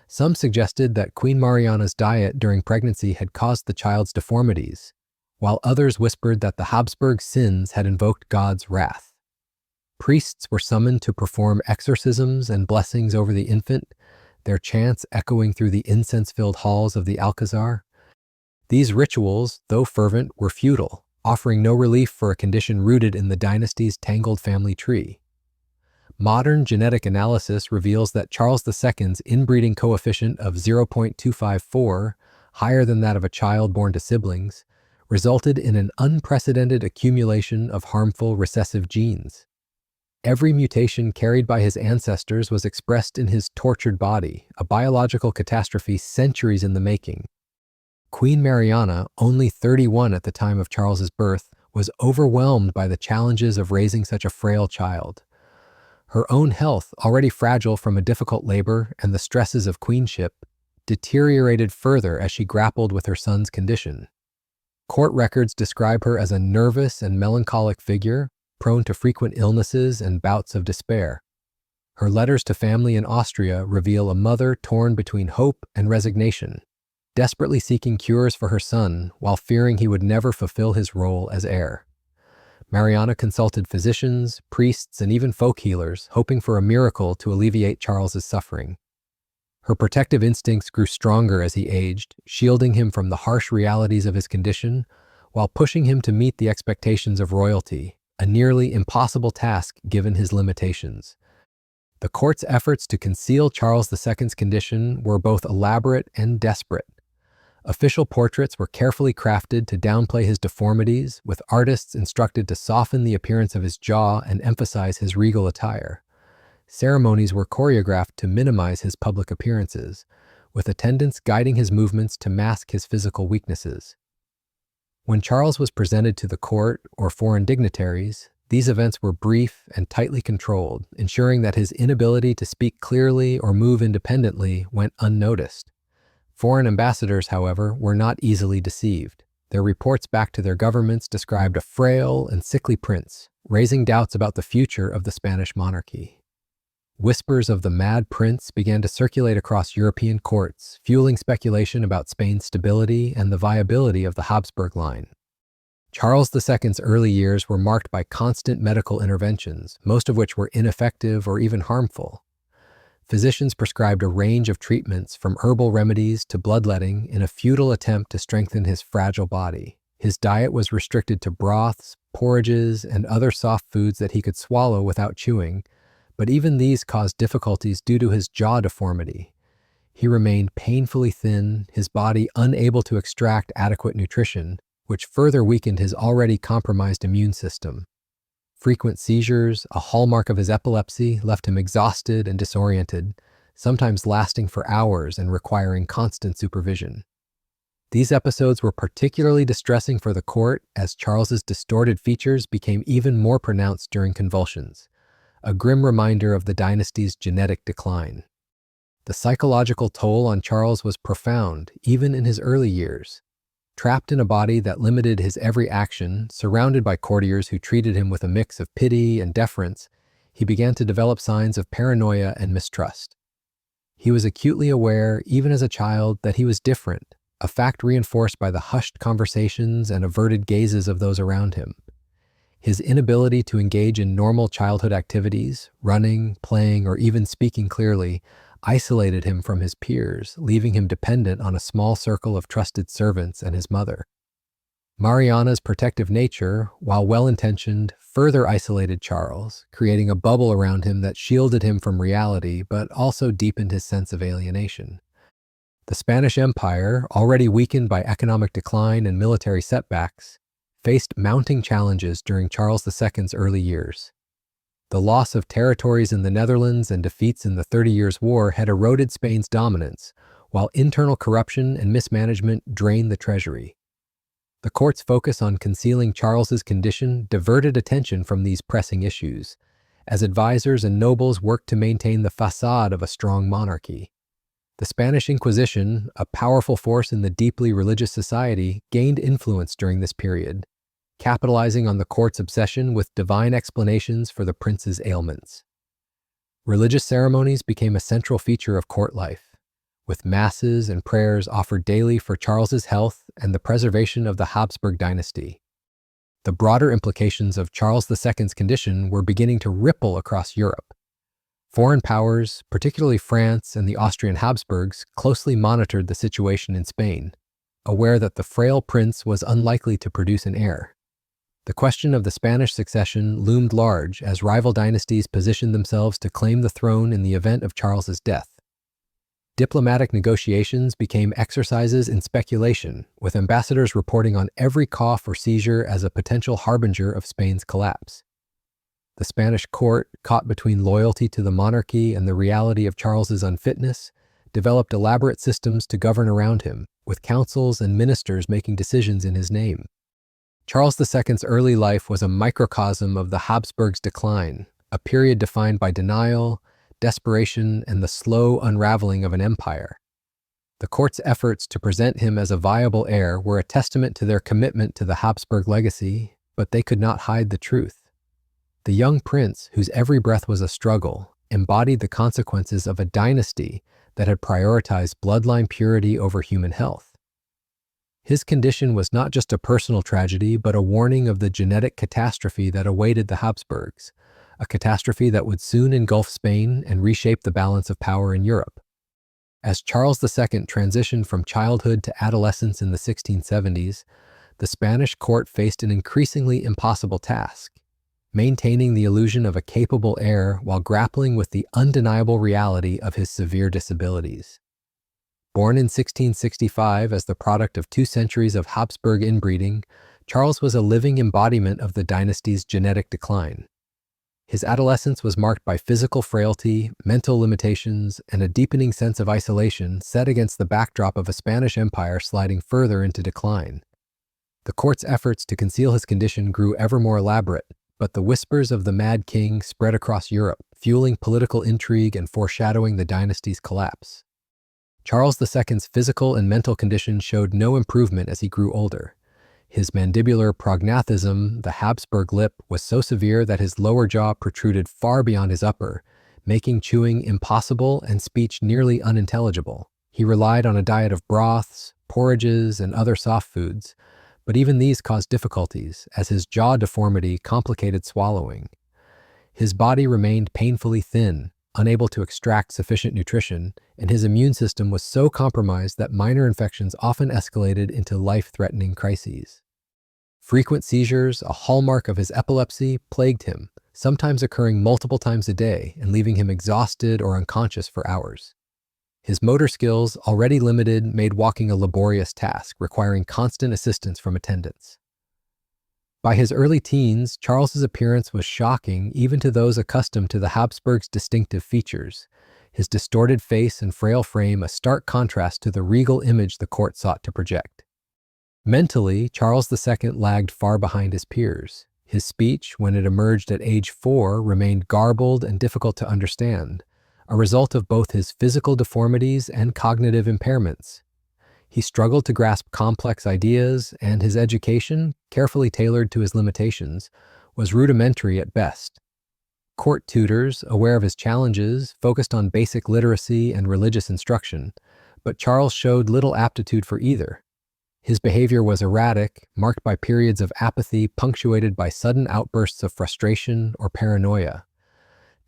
Some suggested that Queen Mariana's diet during pregnancy had caused the child's deformities, while others whispered that the Habsburg sins had invoked God's wrath. Priests were summoned to perform exorcisms and blessings over the infant, their chants echoing through the incense-filled halls of the Alcazar. These rituals, though fervent, were futile, offering no relief for a condition rooted in the dynasty's tangled family tree. Modern genetic analysis reveals that Charles II's inbreeding coefficient of 0.254, higher than that of a child born to siblings, resulted in an unprecedented accumulation of harmful recessive genes. Every mutation carried by his ancestors was expressed in his tortured body, a biological catastrophe centuries in the making. Queen Mariana, only 31 at the time of Charles's birth, was overwhelmed by the challenges of raising such a frail child. Her own health, already fragile from a difficult labor and the stresses of queenship, deteriorated further as she grappled with her son's condition. Court records describe her as a nervous and melancholic figure, prone to frequent illnesses and bouts of despair. Her letters to family in Austria reveal a mother torn between hope and resignation, desperately seeking cures for her son while fearing he would never fulfill his role as heir. Mariana consulted physicians, priests, and even folk healers, hoping for a miracle to alleviate Charles's suffering. Her protective instincts grew stronger as he aged, shielding him from the harsh realities of his condition, while pushing him to meet the expectations of royalty, a nearly impossible task given his limitations. The court's efforts to conceal Charles II's condition were both elaborate and desperate. Official portraits were carefully crafted to downplay his deformities, with artists instructed to soften the appearance of his jaw and emphasize his regal attire. Ceremonies were choreographed to minimize his public appearances, with attendants guiding his movements to mask his physical weaknesses. When Charles was presented to the court or foreign dignitaries, these events were brief and tightly controlled, ensuring that his inability to speak clearly or move independently went unnoticed. Foreign ambassadors, however, were not easily deceived. Their reports back to their governments described a frail and sickly prince, raising doubts about the future of the Spanish monarchy. Whispers of the mad prince began to circulate across European courts, fueling speculation about Spain's stability and the viability of the Habsburg line. Charles II's early years were marked by constant medical interventions, most of which were ineffective or even harmful. Physicians prescribed a range of treatments from herbal remedies to bloodletting in a futile attempt to strengthen his fragile body. His diet was restricted to broths, porridges, and other soft foods that he could swallow without chewing, but even these caused difficulties due to his jaw deformity. He remained painfully thin, his body unable to extract adequate nutrition, which further weakened his already compromised immune system. Frequent seizures, a hallmark of his epilepsy, left him exhausted and disoriented, sometimes lasting for hours and requiring constant supervision. These episodes were particularly distressing for the court as Charles's distorted features became even more pronounced during convulsions, a grim reminder of the dynasty's genetic decline. The psychological toll on Charles was profound, even in his early years. Trapped in a body that limited his every action, surrounded by courtiers who treated him with a mix of pity and deference, he began to develop signs of paranoia and mistrust. He was acutely aware, even as a child, that he was different, a fact reinforced by the hushed conversations and averted gazes of those around him. His inability to engage in normal childhood activities, running, playing, or even speaking clearly, isolated him from his peers, leaving him dependent on a small circle of trusted servants and his mother. Mariana's protective nature, while well-intentioned, further isolated Charles, creating a bubble around him that shielded him from reality but also deepened his sense of alienation. The Spanish Empire, already weakened by economic decline and military setbacks, faced mounting challenges during Charles II's early years. The loss of territories in the Netherlands and defeats in the 30 Years' War had eroded Spain's dominance, while internal corruption and mismanagement drained the treasury. The court's focus on concealing Charles's condition diverted attention from these pressing issues, as advisors and nobles worked to maintain the facade of a strong monarchy. The Spanish Inquisition, a powerful force in the deeply religious society, gained influence during this period, capitalizing on the court's obsession with divine explanations for the prince's ailments. Religious ceremonies became a central feature of court life, with masses and prayers offered daily for Charles's health and the preservation of the Habsburg dynasty. The broader implications of Charles II's condition were beginning to ripple across Europe. Foreign powers, particularly France and the Austrian Habsburgs, closely monitored the situation in Spain, aware that the frail prince was unlikely to produce an heir. The question of the Spanish succession loomed large as rival dynasties positioned themselves to claim the throne in the event of Charles's death. Diplomatic negotiations became exercises in speculation, with ambassadors reporting on every cough or seizure as a potential harbinger of Spain's collapse. The Spanish court, caught between loyalty to the monarchy and the reality of Charles's unfitness, developed elaborate systems to govern around him, with councils and ministers making decisions in his name. Charles II's early life was a microcosm of the Habsburgs' decline, a period defined by denial, desperation, and the slow unraveling of an empire. The court's efforts to present him as a viable heir were a testament to their commitment to the Habsburg legacy, but they could not hide the truth. The young prince, whose every breath was a struggle, embodied the consequences of a dynasty that had prioritized bloodline purity over human health. His condition was not just a personal tragedy, but a warning of the genetic catastrophe that awaited the Habsburgs, a catastrophe that would soon engulf Spain and reshape the balance of power in Europe. As Charles II transitioned from childhood to adolescence in the 1670s, the Spanish court faced an increasingly impossible task: maintaining the illusion of a capable heir while grappling with the undeniable reality of his severe disabilities. Born in 1665 as the product of 2 centuries of Habsburg inbreeding, Charles was a living embodiment of the dynasty's genetic decline. His adolescence was marked by physical frailty, mental limitations, and a deepening sense of isolation set against the backdrop of a Spanish empire sliding further into decline. The court's efforts to conceal his condition grew ever more elaborate, but the whispers of the Mad King spread across Europe, fueling political intrigue and foreshadowing the dynasty's collapse. Charles II's physical and mental condition showed no improvement as he grew older. His mandibular prognathism, the Habsburg lip, was so severe that his lower jaw protruded far beyond his upper, making chewing impossible and speech nearly unintelligible. He relied on a diet of broths, porridges, and other soft foods, but even these caused difficulties, as his jaw deformity complicated swallowing. His body remained painfully thin, unable to extract sufficient nutrition, and his immune system was so compromised that minor infections often escalated into life-threatening crises. Frequent seizures, a hallmark of his epilepsy, plagued him, sometimes occurring multiple times a day and leaving him exhausted or unconscious for hours. His motor skills, already limited, made walking a laborious task, requiring constant assistance from attendants. By his early teens, Charles's appearance was shocking even to those accustomed to the Habsburgs' distinctive features, his distorted face and frail frame a stark contrast to the regal image the court sought to project. Mentally, Charles II lagged far behind his peers. His speech, when it emerged at age 4, remained garbled and difficult to understand, a result of both his physical deformities and cognitive impairments. He struggled to grasp complex ideas, and his education, carefully tailored to his limitations, was rudimentary at best. Court tutors, aware of his challenges, focused on basic literacy and religious instruction, but Charles showed little aptitude for either. His behavior was erratic, marked by periods of apathy punctuated by sudden outbursts of frustration or paranoia.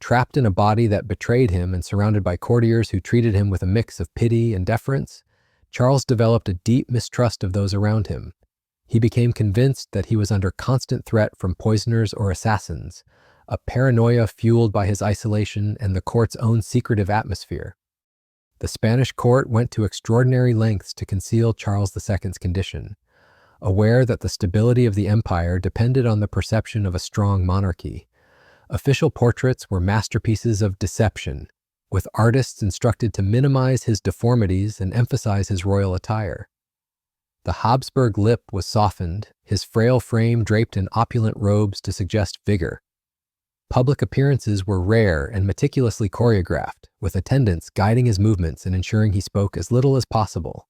Trapped in a body that betrayed him and surrounded by courtiers who treated him with a mix of pity and deference, Charles developed a deep mistrust of those around him. He became convinced that he was under constant threat from poisoners or assassins, a paranoia fueled by his isolation and the court's own secretive atmosphere. The Spanish court went to extraordinary lengths to conceal Charles II's condition. aware that the stability of the empire depended on the perception of a strong monarchy. Official portraits were masterpieces of deception, with artists instructed to minimize his deformities and emphasize his royal attire. The Habsburg lip was softened, his frail frame draped in opulent robes to suggest vigor. Public appearances were rare and meticulously choreographed, with attendants guiding his movements and ensuring he spoke as little as possible.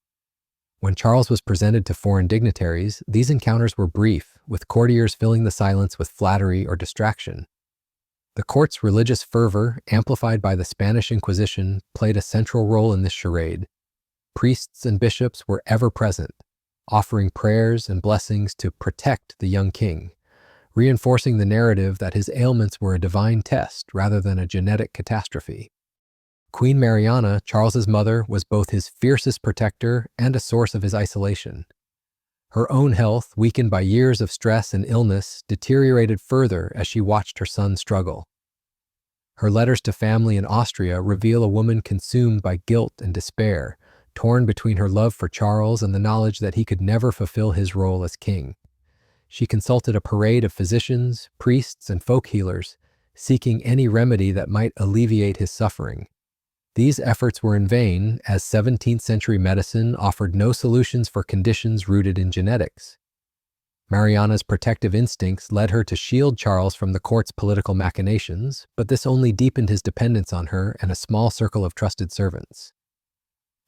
When Charles was presented to foreign dignitaries, these encounters were brief, with courtiers filling the silence with flattery or distraction. The court's religious fervor, amplified by the Spanish Inquisition, played a central role in this charade. Priests and bishops were ever present, offering prayers and blessings to protect the young king, reinforcing the narrative that his ailments were a divine test rather than a genetic catastrophe. Queen Mariana, Charles's mother, was both his fiercest protector and a source of his isolation. Her own health, weakened by years of stress and illness, deteriorated further as she watched her son struggle. Her letters to family in Austria reveal a woman consumed by guilt and despair, torn between her love for Charles and the knowledge that he could never fulfill his role as king. She consulted a parade of physicians, priests, and folk healers, seeking any remedy that might alleviate his suffering. These efforts were in vain, as 17th-century medicine offered no solutions for conditions rooted in genetics. Mariana's protective instincts led her to shield Charles from the court's political machinations, but this only deepened his dependence on her and a small circle of trusted servants.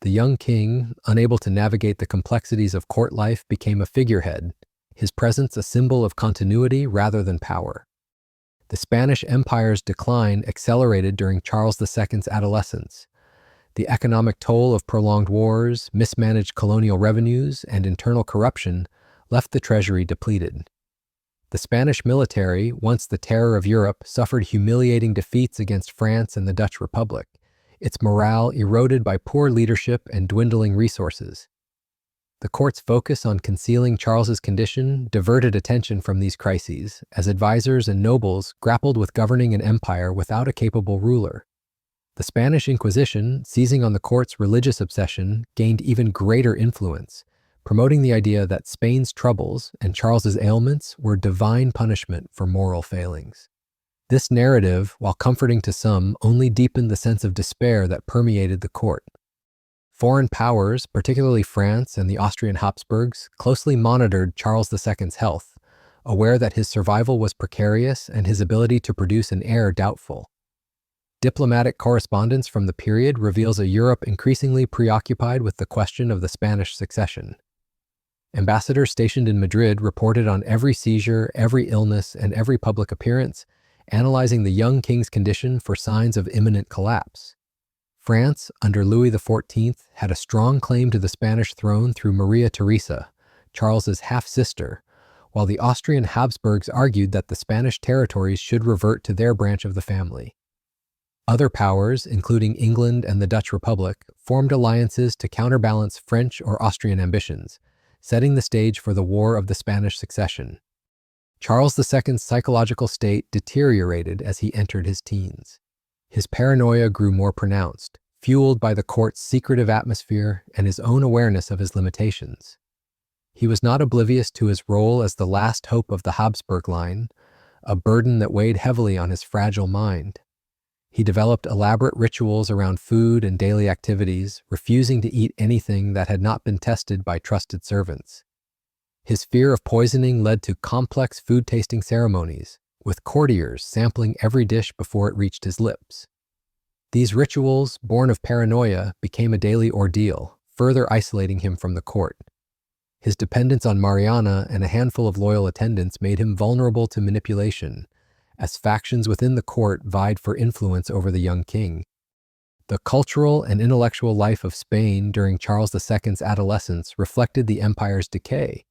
The young king, unable to navigate the complexities of court life, became a figurehead, his presence a symbol of continuity rather than power. The Spanish Empire's decline accelerated during Charles II's adolescence. The economic toll of prolonged wars, mismanaged colonial revenues, and internal corruption left the treasury depleted. The Spanish military, once the terror of Europe, suffered humiliating defeats against France and the Dutch Republic, its morale eroded by poor leadership and dwindling resources. The court's focus on concealing Charles's condition diverted attention from these crises, as advisors and nobles grappled with governing an empire without a capable ruler. The Spanish Inquisition, seizing on the court's religious obsession, gained even greater influence, promoting the idea that Spain's troubles and Charles's ailments were divine punishment for moral failings. This narrative, while comforting to some, only deepened the sense of despair that permeated the court. Foreign powers, particularly France and the Austrian Habsburgs, closely monitored Charles II's health, aware that his survival was precarious and his ability to produce an heir doubtful. Diplomatic correspondence from the period reveals a Europe increasingly preoccupied with the question of the Spanish succession. Ambassadors stationed in Madrid reported on every seizure, every illness, and every public appearance, analyzing the young king's condition for signs of imminent collapse. France, under Louis XIV, had a strong claim to the Spanish throne through Maria Theresa, Charles's half-sister, while the Austrian Habsburgs argued that the Spanish territories should revert to their branch of the family. Other powers, including England and the Dutch Republic, formed alliances to counterbalance French or Austrian ambitions, setting the stage for the War of the Spanish Succession. Charles II's psychological state deteriorated as he entered his teens. His paranoia grew more pronounced, fueled by the court's secretive atmosphere and his own awareness of his limitations. He was not oblivious to his role as the last hope of the Habsburg line, a burden that weighed heavily on his fragile mind. He developed elaborate rituals around food and daily activities, refusing to eat anything that had not been tested by trusted servants. His fear of poisoning led to complex food-tasting ceremonies, with courtiers sampling every dish before it reached his lips. These rituals, born of paranoia, became a daily ordeal, further isolating him from the court. His dependence on Mariana and a handful of loyal attendants made him vulnerable to manipulation, as factions within the court vied for influence over the young king. The cultural and intellectual life of Spain during Charles II's adolescence reflected the empire's decay.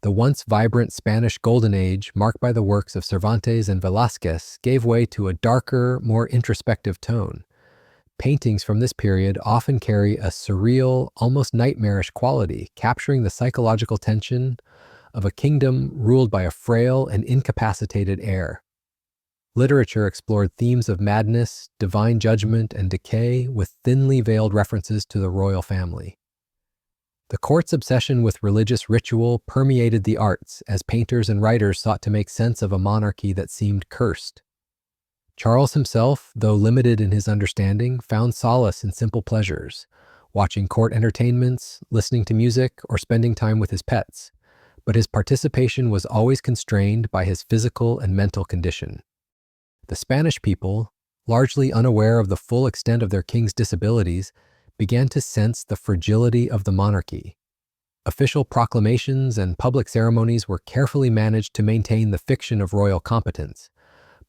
The once vibrant Spanish Golden Age, marked by the works of Cervantes and Velázquez, gave way to a darker, more introspective tone. Paintings from this period often carry a surreal, almost nightmarish quality, capturing the psychological tension of a kingdom ruled by a frail and incapacitated heir. Literature explored themes of madness, divine judgment, and decay with thinly veiled references to the royal family. The court's obsession with religious ritual permeated the arts as painters and writers sought to make sense of a monarchy that seemed cursed. Charles himself, though limited in his understanding, found solace in simple pleasures, watching court entertainments, listening to music, or spending time with his pets, but his participation was always constrained by his physical and mental condition. The Spanish people, largely unaware of the full extent of their king's disabilities, began to sense the fragility of the monarchy. Official proclamations and public ceremonies were carefully managed to maintain the fiction of royal competence,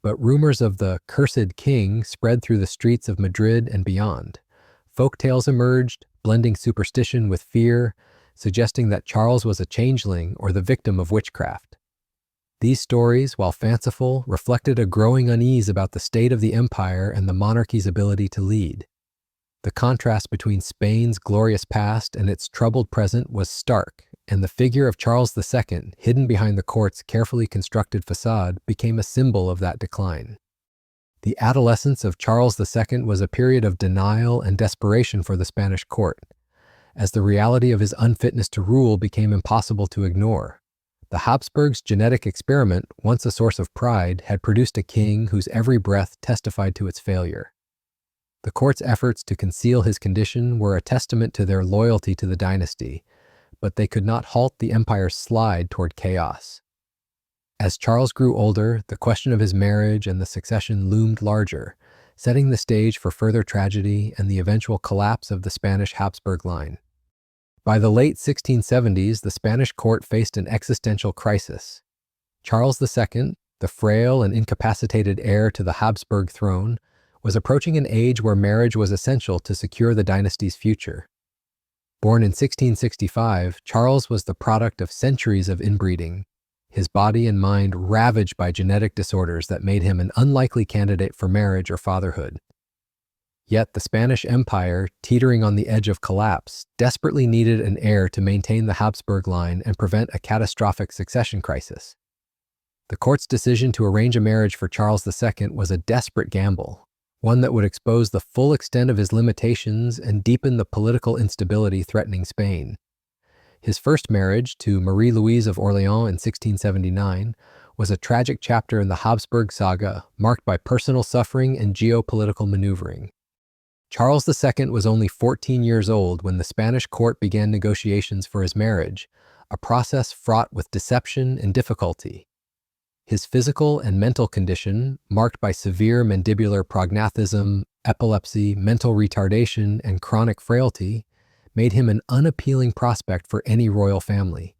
but rumors of the cursed king spread through the streets of Madrid and beyond. Folk tales emerged, blending superstition with fear, suggesting that Charles was a changeling or the victim of witchcraft. These stories, while fanciful, reflected a growing unease about the state of the empire and the monarchy's ability to lead. The contrast between Spain's glorious past and its troubled present was stark, and the figure of Charles II, hidden behind the court's carefully constructed facade, became a symbol of that decline. The adolescence of Charles II was a period of denial and desperation for the Spanish court, as the reality of his unfitness to rule became impossible to ignore. The Habsburgs' genetic experiment, once a source of pride, had produced a king whose every breath testified to its failure. The court's efforts to conceal his condition were a testament to their loyalty to the dynasty, but they could not halt the empire's slide toward chaos. As Charles grew older, the question of his marriage and the succession loomed larger, setting the stage for further tragedy and the eventual collapse of the Spanish Habsburg line. By the late 1670s, the Spanish court faced an existential crisis. Charles II, the frail and incapacitated heir to the Habsburg throne, was approaching an age where marriage was essential to secure the dynasty's future. Born in 1665, Charles was the product of centuries of inbreeding, his body and mind ravaged by genetic disorders that made him an unlikely candidate for marriage or fatherhood. Yet the Spanish Empire, teetering on the edge of collapse, desperately needed an heir to maintain the Habsburg line and prevent a catastrophic succession crisis. The court's decision to arrange a marriage for Charles II was a desperate gamble, one that would expose the full extent of his limitations and deepen the political instability threatening Spain. His first marriage, to Marie-Louise of Orléans in 1679, was a tragic chapter in the Habsburg saga, marked by personal suffering and geopolitical maneuvering. Charles II was only 14 years old when the Spanish court began negotiations for his marriage, a process fraught with deception and difficulty. His physical and mental condition, marked by severe mandibular prognathism, epilepsy, mental retardation, and chronic frailty, made him an unappealing prospect for any royal family.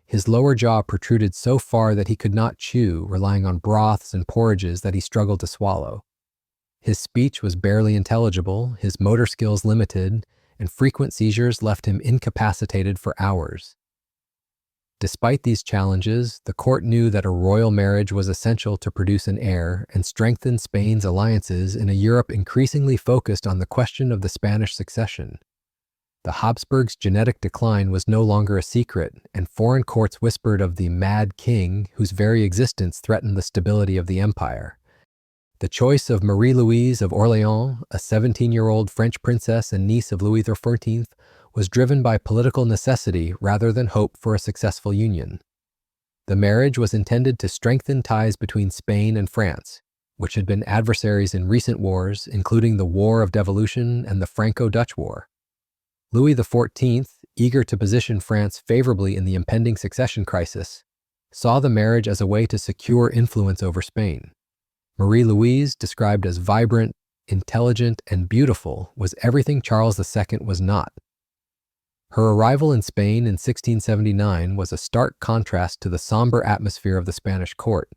His lower jaw protruded so far that he could not chew, relying on broths and porridges that he struggled to swallow. His speech was barely intelligible, his motor skills limited, and frequent seizures left him incapacitated for hours. Despite these challenges, the court knew that a royal marriage was essential to produce an heir and strengthen Spain's alliances in a Europe increasingly focused on the question of the Spanish succession. The Habsburgs' genetic decline was no longer a secret, and foreign courts whispered of the mad king whose very existence threatened the stability of the empire. The choice of Marie-Louise of Orléans, a 17-year-old French princess and niece of Louis XIV, was driven by political necessity rather than hope for a successful union. The marriage was intended to strengthen ties between Spain and France, which had been adversaries in recent wars, including the War of Devolution and the Franco-Dutch War. Louis XIV, eager to position France favorably in the impending succession crisis, saw the marriage as a way to secure influence over Spain. Marie-Louise, described as vibrant, intelligent, and beautiful, was everything Charles II was not. Her arrival in Spain in 1679 was a stark contrast to the somber atmosphere of the Spanish court.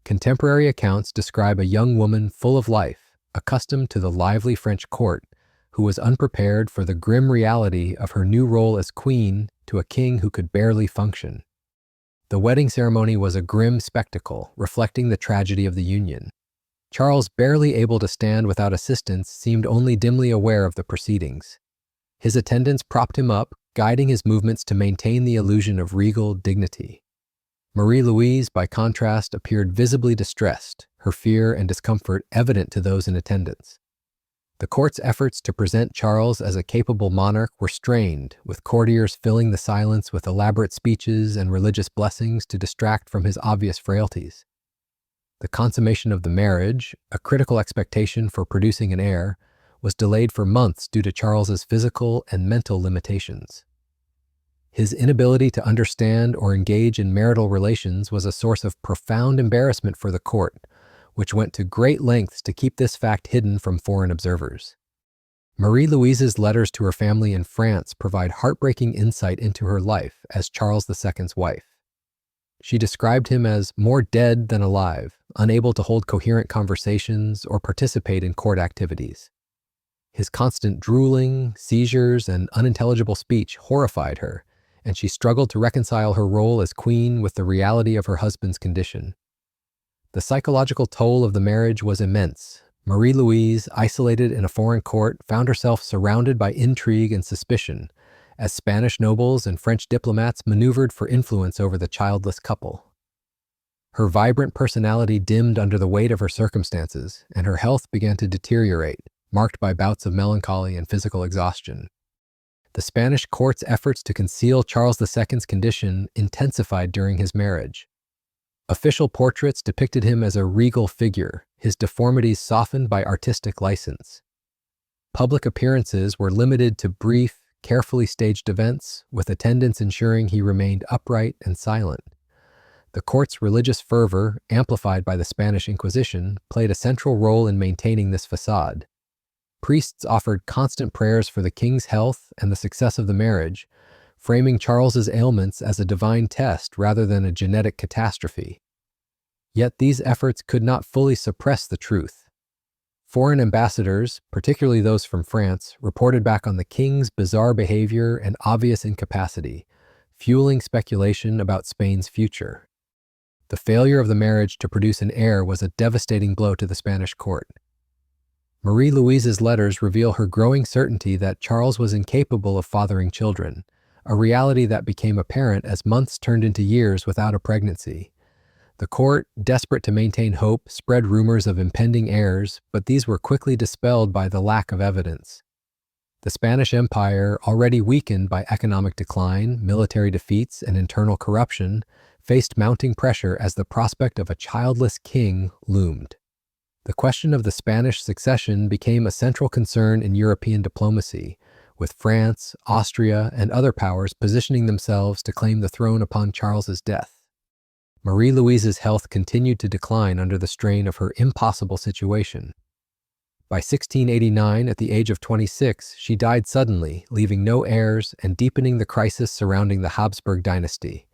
Contemporary accounts describe a young woman full of life, accustomed to the lively French court, who was unprepared for the grim reality of her new role as queen to a king who could barely function. The wedding ceremony was a grim spectacle, reflecting the tragedy of the union. Charles, barely able to stand without assistance, seemed only dimly aware of the proceedings. His attendants propped him up, guiding his movements to maintain the illusion of regal dignity. Marie-Louise, by contrast, appeared visibly distressed, her fear and discomfort evident to those in attendance. The court's efforts to present Charles as a capable monarch were strained, with courtiers filling the silence with elaborate speeches and religious blessings to distract from his obvious frailties. The consummation of the marriage, a critical expectation for producing an heir, was delayed for months due to Charles's physical and mental limitations. His inability to understand or engage in marital relations was a source of profound embarrassment for the court, which went to great lengths to keep this fact hidden from foreign observers. Marie-Louise's letters to her family in France provide heartbreaking insight into her life as Charles II's wife. She described him as more dead than alive, unable to hold coherent conversations or participate in court activities. His constant drooling, seizures, and unintelligible speech horrified her, and she struggled to reconcile her role as queen with the reality of her husband's condition. The psychological toll of the marriage was immense. Marie-Louise, isolated in a foreign court, found herself surrounded by intrigue and suspicion, as Spanish nobles and French diplomats maneuvered for influence over the childless couple. Her vibrant personality dimmed under the weight of her circumstances, and her health began to deteriorate, marked by bouts of melancholy and physical exhaustion. The Spanish court's efforts to conceal Charles II's condition intensified during his marriage. Official portraits depicted him as a regal figure, his deformities softened by artistic license. Public appearances were limited to brief, carefully staged events, with attendants ensuring he remained upright and silent. The court's religious fervor, amplified by the Spanish Inquisition, played a central role in maintaining this facade. Priests offered constant prayers for the king's health and the success of the marriage, framing Charles's ailments as a divine test rather than a genetic catastrophe. Yet these efforts could not fully suppress the truth. Foreign ambassadors, particularly those from France, reported back on the king's bizarre behavior and obvious incapacity, fueling speculation about Spain's future. The failure of the marriage to produce an heir was a devastating blow to the Spanish court. Marie-Louise's letters reveal her growing certainty that Charles was incapable of fathering children, a reality that became apparent as months turned into years without a pregnancy. The court, desperate to maintain hope, spread rumors of impending heirs, but these were quickly dispelled by the lack of evidence. The Spanish Empire, already weakened by economic decline, military defeats, and internal corruption, faced mounting pressure as the prospect of a childless king loomed. The question of the Spanish succession became a central concern in European diplomacy, with France, Austria, and other powers positioning themselves to claim the throne upon Charles's death. Marie-Louise's health continued to decline under the strain of her impossible situation. By 1689, at the age of 26, she died suddenly, leaving no heirs and deepening the crisis surrounding the Habsburg dynasty.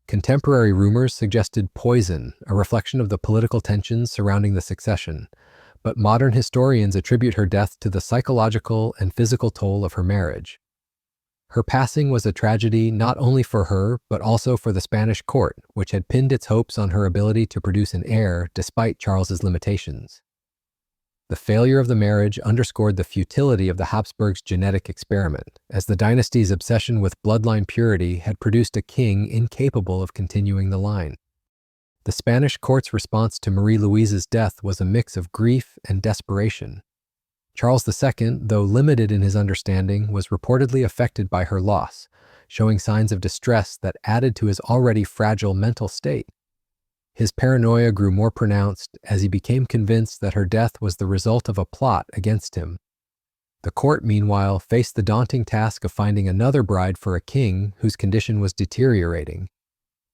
Contemporary rumors suggested poison, a reflection of the political tensions surrounding the succession, but modern historians attribute her death to the psychological and physical toll of her marriage. Her passing was a tragedy not only for her, but also for the Spanish court, which had pinned its hopes on her ability to produce an heir despite Charles's limitations. The failure of the marriage underscored the futility of the Habsburgs' genetic experiment, as the dynasty's obsession with bloodline purity had produced a king incapable of continuing the line. The Spanish court's response to Marie-Louise's death was a mix of grief and desperation. Charles II, though limited in his understanding, was reportedly affected by her loss, showing signs of distress that added to his already fragile mental state. His paranoia grew more pronounced as he became convinced that her death was the result of a plot against him. The court, meanwhile, faced the daunting task of finding another bride for a king whose condition was deteriorating.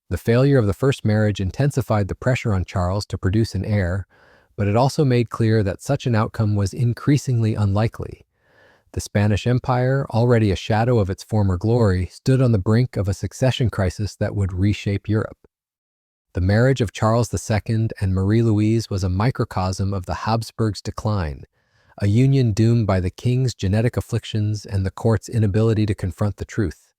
The failure of the first marriage intensified the pressure on Charles to produce an heir, but it also made clear that such an outcome was increasingly unlikely. The Spanish Empire, already a shadow of its former glory, stood on the brink of a succession crisis that would reshape Europe. The marriage of Charles II and Marie-Louise was a microcosm of the Habsburgs' decline, a union doomed by the king's genetic afflictions and the court's inability to confront the truth.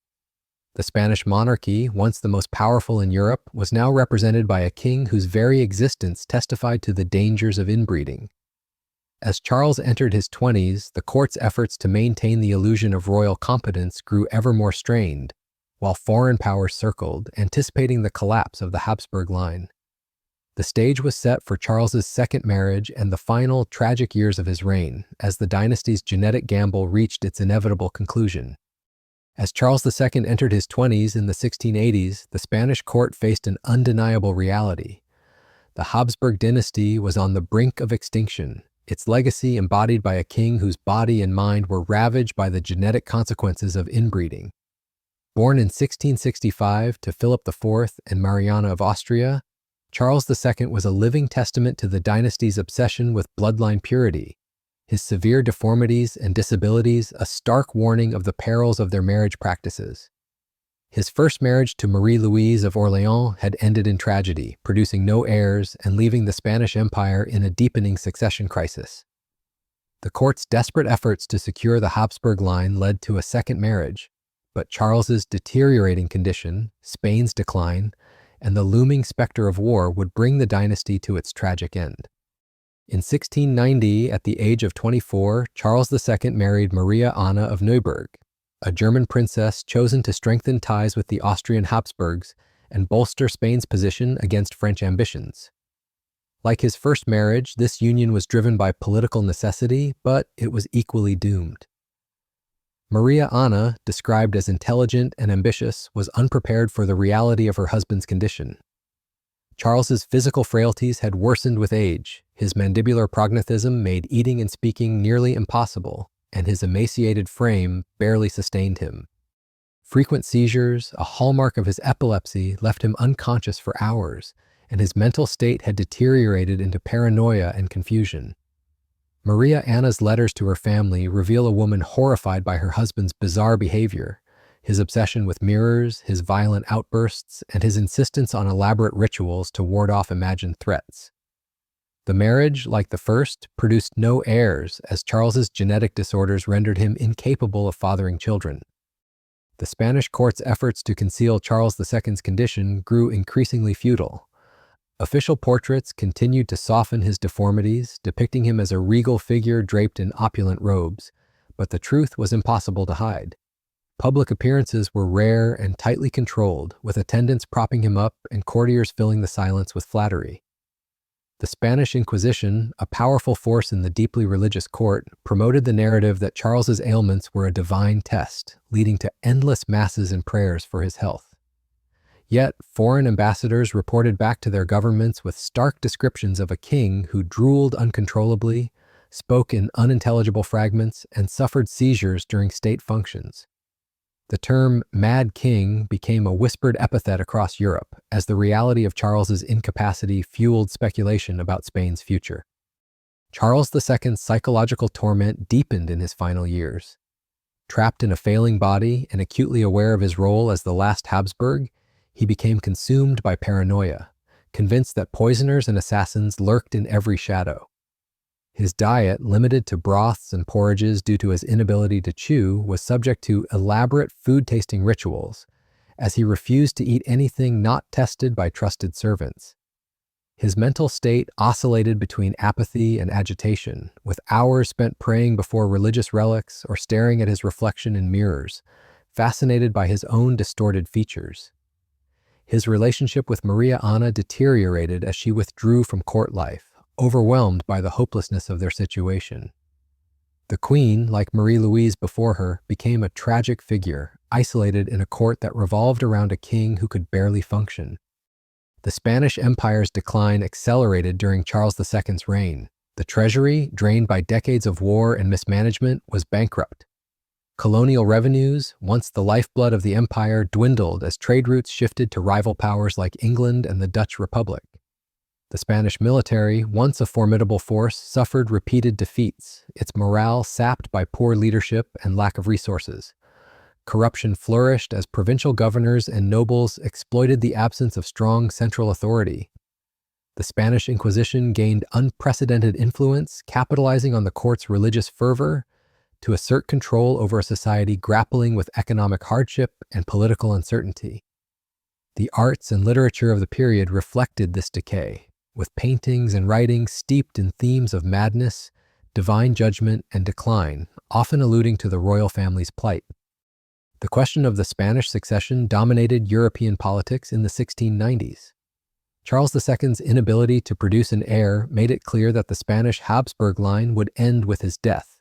The Spanish monarchy, once the most powerful in Europe, was now represented by a king whose very existence testified to the dangers of inbreeding. As Charles entered his 20s, the court's efforts to maintain the illusion of royal competence grew ever more strained, while foreign powers circled, anticipating the collapse of the Habsburg line. The stage was set for Charles's second marriage and the final tragic years of his reign, as the dynasty's genetic gamble reached its inevitable conclusion. As Charles II entered his 20s in the 1680s, the Spanish court faced an undeniable reality. The Habsburg dynasty was on the brink of extinction, its legacy embodied by a king whose body and mind were ravaged by the genetic consequences of inbreeding. Born in 1665 to Philip IV and Mariana of Austria, Charles II was a living testament to the dynasty's obsession with bloodline purity, his severe deformities and disabilities a stark warning of the perils of their marriage practices. His first marriage to Marie-Louise of Orléans had ended in tragedy, producing no heirs and leaving the Spanish Empire in a deepening succession crisis. The court's desperate efforts to secure the Habsburg line led to a second marriage, but Charles's deteriorating condition, Spain's decline, and the looming specter of war would bring the dynasty to its tragic end. In 1690, at the age of 24, Charles II married Maria Anna of Neuburg, a German princess chosen to strengthen ties with the Austrian Habsburgs and bolster Spain's position against French ambitions. Like his first marriage, this union was driven by political necessity, but it was equally doomed. Maria Anna, described as intelligent and ambitious, was unprepared for the reality of her husband's condition. Charles's physical frailties had worsened with age, his mandibular prognathism made eating and speaking nearly impossible, and his emaciated frame barely sustained him. Frequent seizures, a hallmark of his epilepsy, left him unconscious for hours, and his mental state had deteriorated into paranoia and confusion. Maria Anna's letters to her family reveal a woman horrified by her husband's bizarre behavior, his obsession with mirrors, his violent outbursts, and his insistence on elaborate rituals to ward off imagined threats. The marriage, like the first, produced no heirs, as Charles's genetic disorders rendered him incapable of fathering children. The Spanish court's efforts to conceal Charles II's condition grew increasingly futile. Official portraits continued to soften his deformities, depicting him as a regal figure draped in opulent robes, but the truth was impossible to hide. Public appearances were rare and tightly controlled, with attendants propping him up and courtiers filling the silence with flattery. The Spanish Inquisition, a powerful force in the deeply religious court, promoted the narrative that Charles's ailments were a divine test, leading to endless masses and prayers for his health. Yet, foreign ambassadors reported back to their governments with stark descriptions of a king who drooled uncontrollably, spoke in unintelligible fragments, and suffered seizures during state functions. The term "Mad King" became a whispered epithet across Europe, as the reality of Charles's incapacity fueled speculation about Spain's future. Charles II's psychological torment deepened in his final years. Trapped in a failing body and acutely aware of his role as the last Habsburg, he became consumed by paranoia, convinced that poisoners and assassins lurked in every shadow. His diet, limited to broths and porridges due to his inability to chew, was subject to elaborate food-tasting rituals, as he refused to eat anything not tested by trusted servants. His mental state oscillated between apathy and agitation, with hours spent praying before religious relics or staring at his reflection in mirrors, fascinated by his own distorted features. His relationship with Maria Anna deteriorated as she withdrew from court life, overwhelmed by the hopelessness of their situation. The queen, like Marie-Louise before her, became a tragic figure, isolated in a court that revolved around a king who could barely function. The Spanish Empire's decline accelerated during Charles II's reign. The treasury, drained by decades of war and mismanagement, was bankrupt. Colonial revenues, once the lifeblood of the empire, dwindled as trade routes shifted to rival powers like England and the Dutch Republic. The Spanish military, once a formidable force, suffered repeated defeats, its morale sapped by poor leadership and lack of resources. Corruption flourished as provincial governors and nobles exploited the absence of strong central authority. The Spanish Inquisition gained unprecedented influence, capitalizing on the court's religious fervor to assert control over a society grappling with economic hardship and political uncertainty. The arts and literature of the period reflected this decay, with paintings and writings steeped in themes of madness, divine judgment, and decline, often alluding to the royal family's plight. The question of the Spanish succession dominated European politics in the 1690s. Charles II's inability to produce an heir made it clear that the Spanish Habsburg line would end with his death,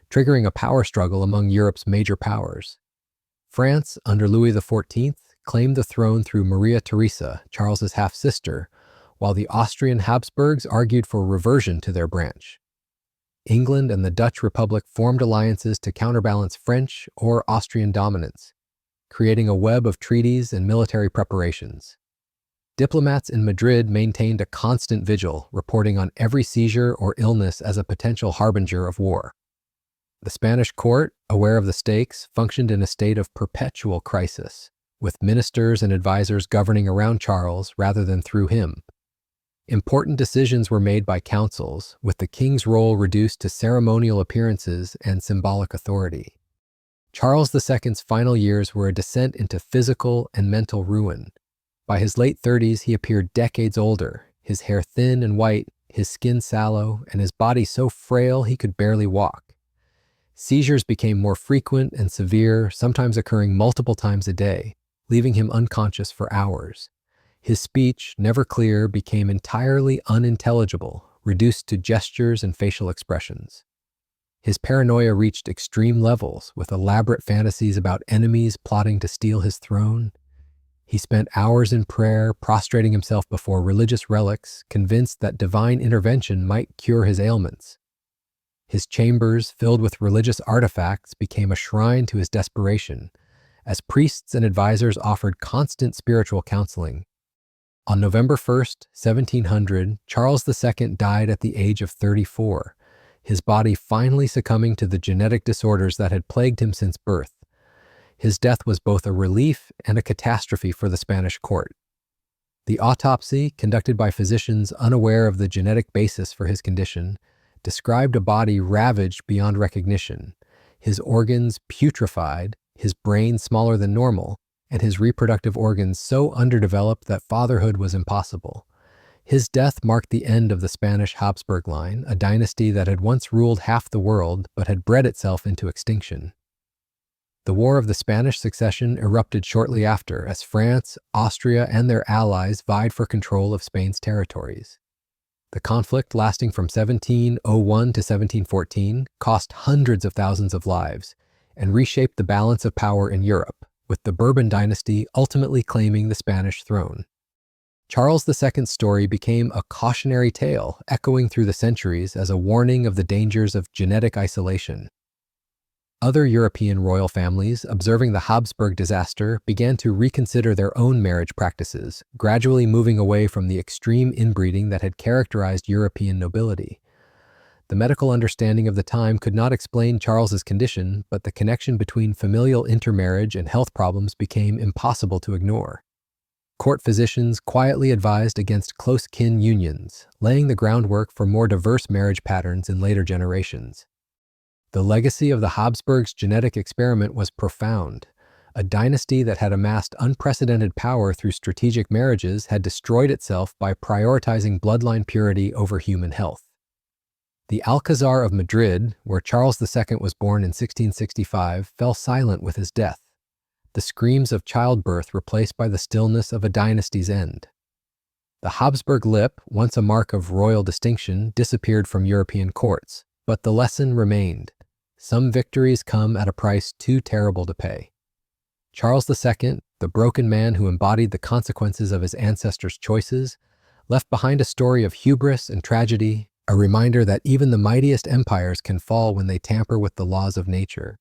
triggering a power struggle among Europe's major powers. France, under Louis XIV, claimed the throne through Maria Theresa, Charles's half-sister, while the Austrian Habsburgs argued for reversion to their branch. England and the Dutch Republic formed alliances to counterbalance French or Austrian dominance, creating a web of treaties and military preparations. Diplomats in Madrid maintained a constant vigil, reporting on every seizure or illness as a potential harbinger of war. The Spanish court, aware of the stakes, functioned in a state of perpetual crisis, with ministers and advisors governing around Charles rather than through him. Important decisions were made by councils, with the king's role reduced to ceremonial appearances and symbolic authority. Charles II's final years were a descent into physical and mental ruin. By his late 30s, he appeared decades older, his hair thin and white, his skin sallow, and his body so frail he could barely walk. Seizures became more frequent and severe, sometimes occurring multiple times a day, leaving him unconscious for hours. His speech, never clear, became entirely unintelligible, reduced to gestures and facial expressions. His paranoia reached extreme levels, with elaborate fantasies about enemies plotting to steal his throne. He spent hours in prayer, prostrating himself before religious relics, convinced that divine intervention might cure his ailments. His chambers, filled with religious artifacts, became a shrine to his desperation, as priests and advisors offered constant spiritual counseling. On November 1st, 1700, Charles II died at the age of 34, his body finally succumbing to the genetic disorders that had plagued him since birth. His death was both a relief and a catastrophe for the Spanish court. The autopsy, conducted by physicians unaware of the genetic basis for his condition, described a body ravaged beyond recognition, his organs putrefied, his brain smaller than normal, and his reproductive organs so underdeveloped that fatherhood was impossible. His death marked the end of the Spanish Habsburg line, a dynasty that had once ruled half the world but had bred itself into extinction. The War of the Spanish Succession erupted shortly after, as France, Austria, and their allies vied for control of Spain's territories. The conflict, lasting from 1701 to 1714, cost hundreds of thousands of lives and reshaped the balance of power in Europe, with the Bourbon dynasty ultimately claiming the Spanish throne. Charles II's story became a cautionary tale, echoing through the centuries as a warning of the dangers of genetic isolation. Other European royal families, observing the Habsburg disaster, began to reconsider their own marriage practices, gradually moving away from the extreme inbreeding that had characterized European nobility. The medical understanding of the time could not explain Charles's condition, but the connection between familial intermarriage and health problems became impossible to ignore. Court physicians quietly advised against close kin unions, laying the groundwork for more diverse marriage patterns in later generations. The legacy of the Habsburgs' genetic experiment was profound. A dynasty that had amassed unprecedented power through strategic marriages had destroyed itself by prioritizing bloodline purity over human health. The Alcazar of Madrid, where Charles II was born in 1665, fell silent with his death, the screams of childbirth replaced by the stillness of a dynasty's end. The Habsburg lip, once a mark of royal distinction, disappeared from European courts, but the lesson remained. Some victories come at a price too terrible to pay. Charles II, the broken man who embodied the consequences of his ancestors' choices, left behind a story of hubris and tragedy, a reminder that even the mightiest empires can fall when they tamper with the laws of nature.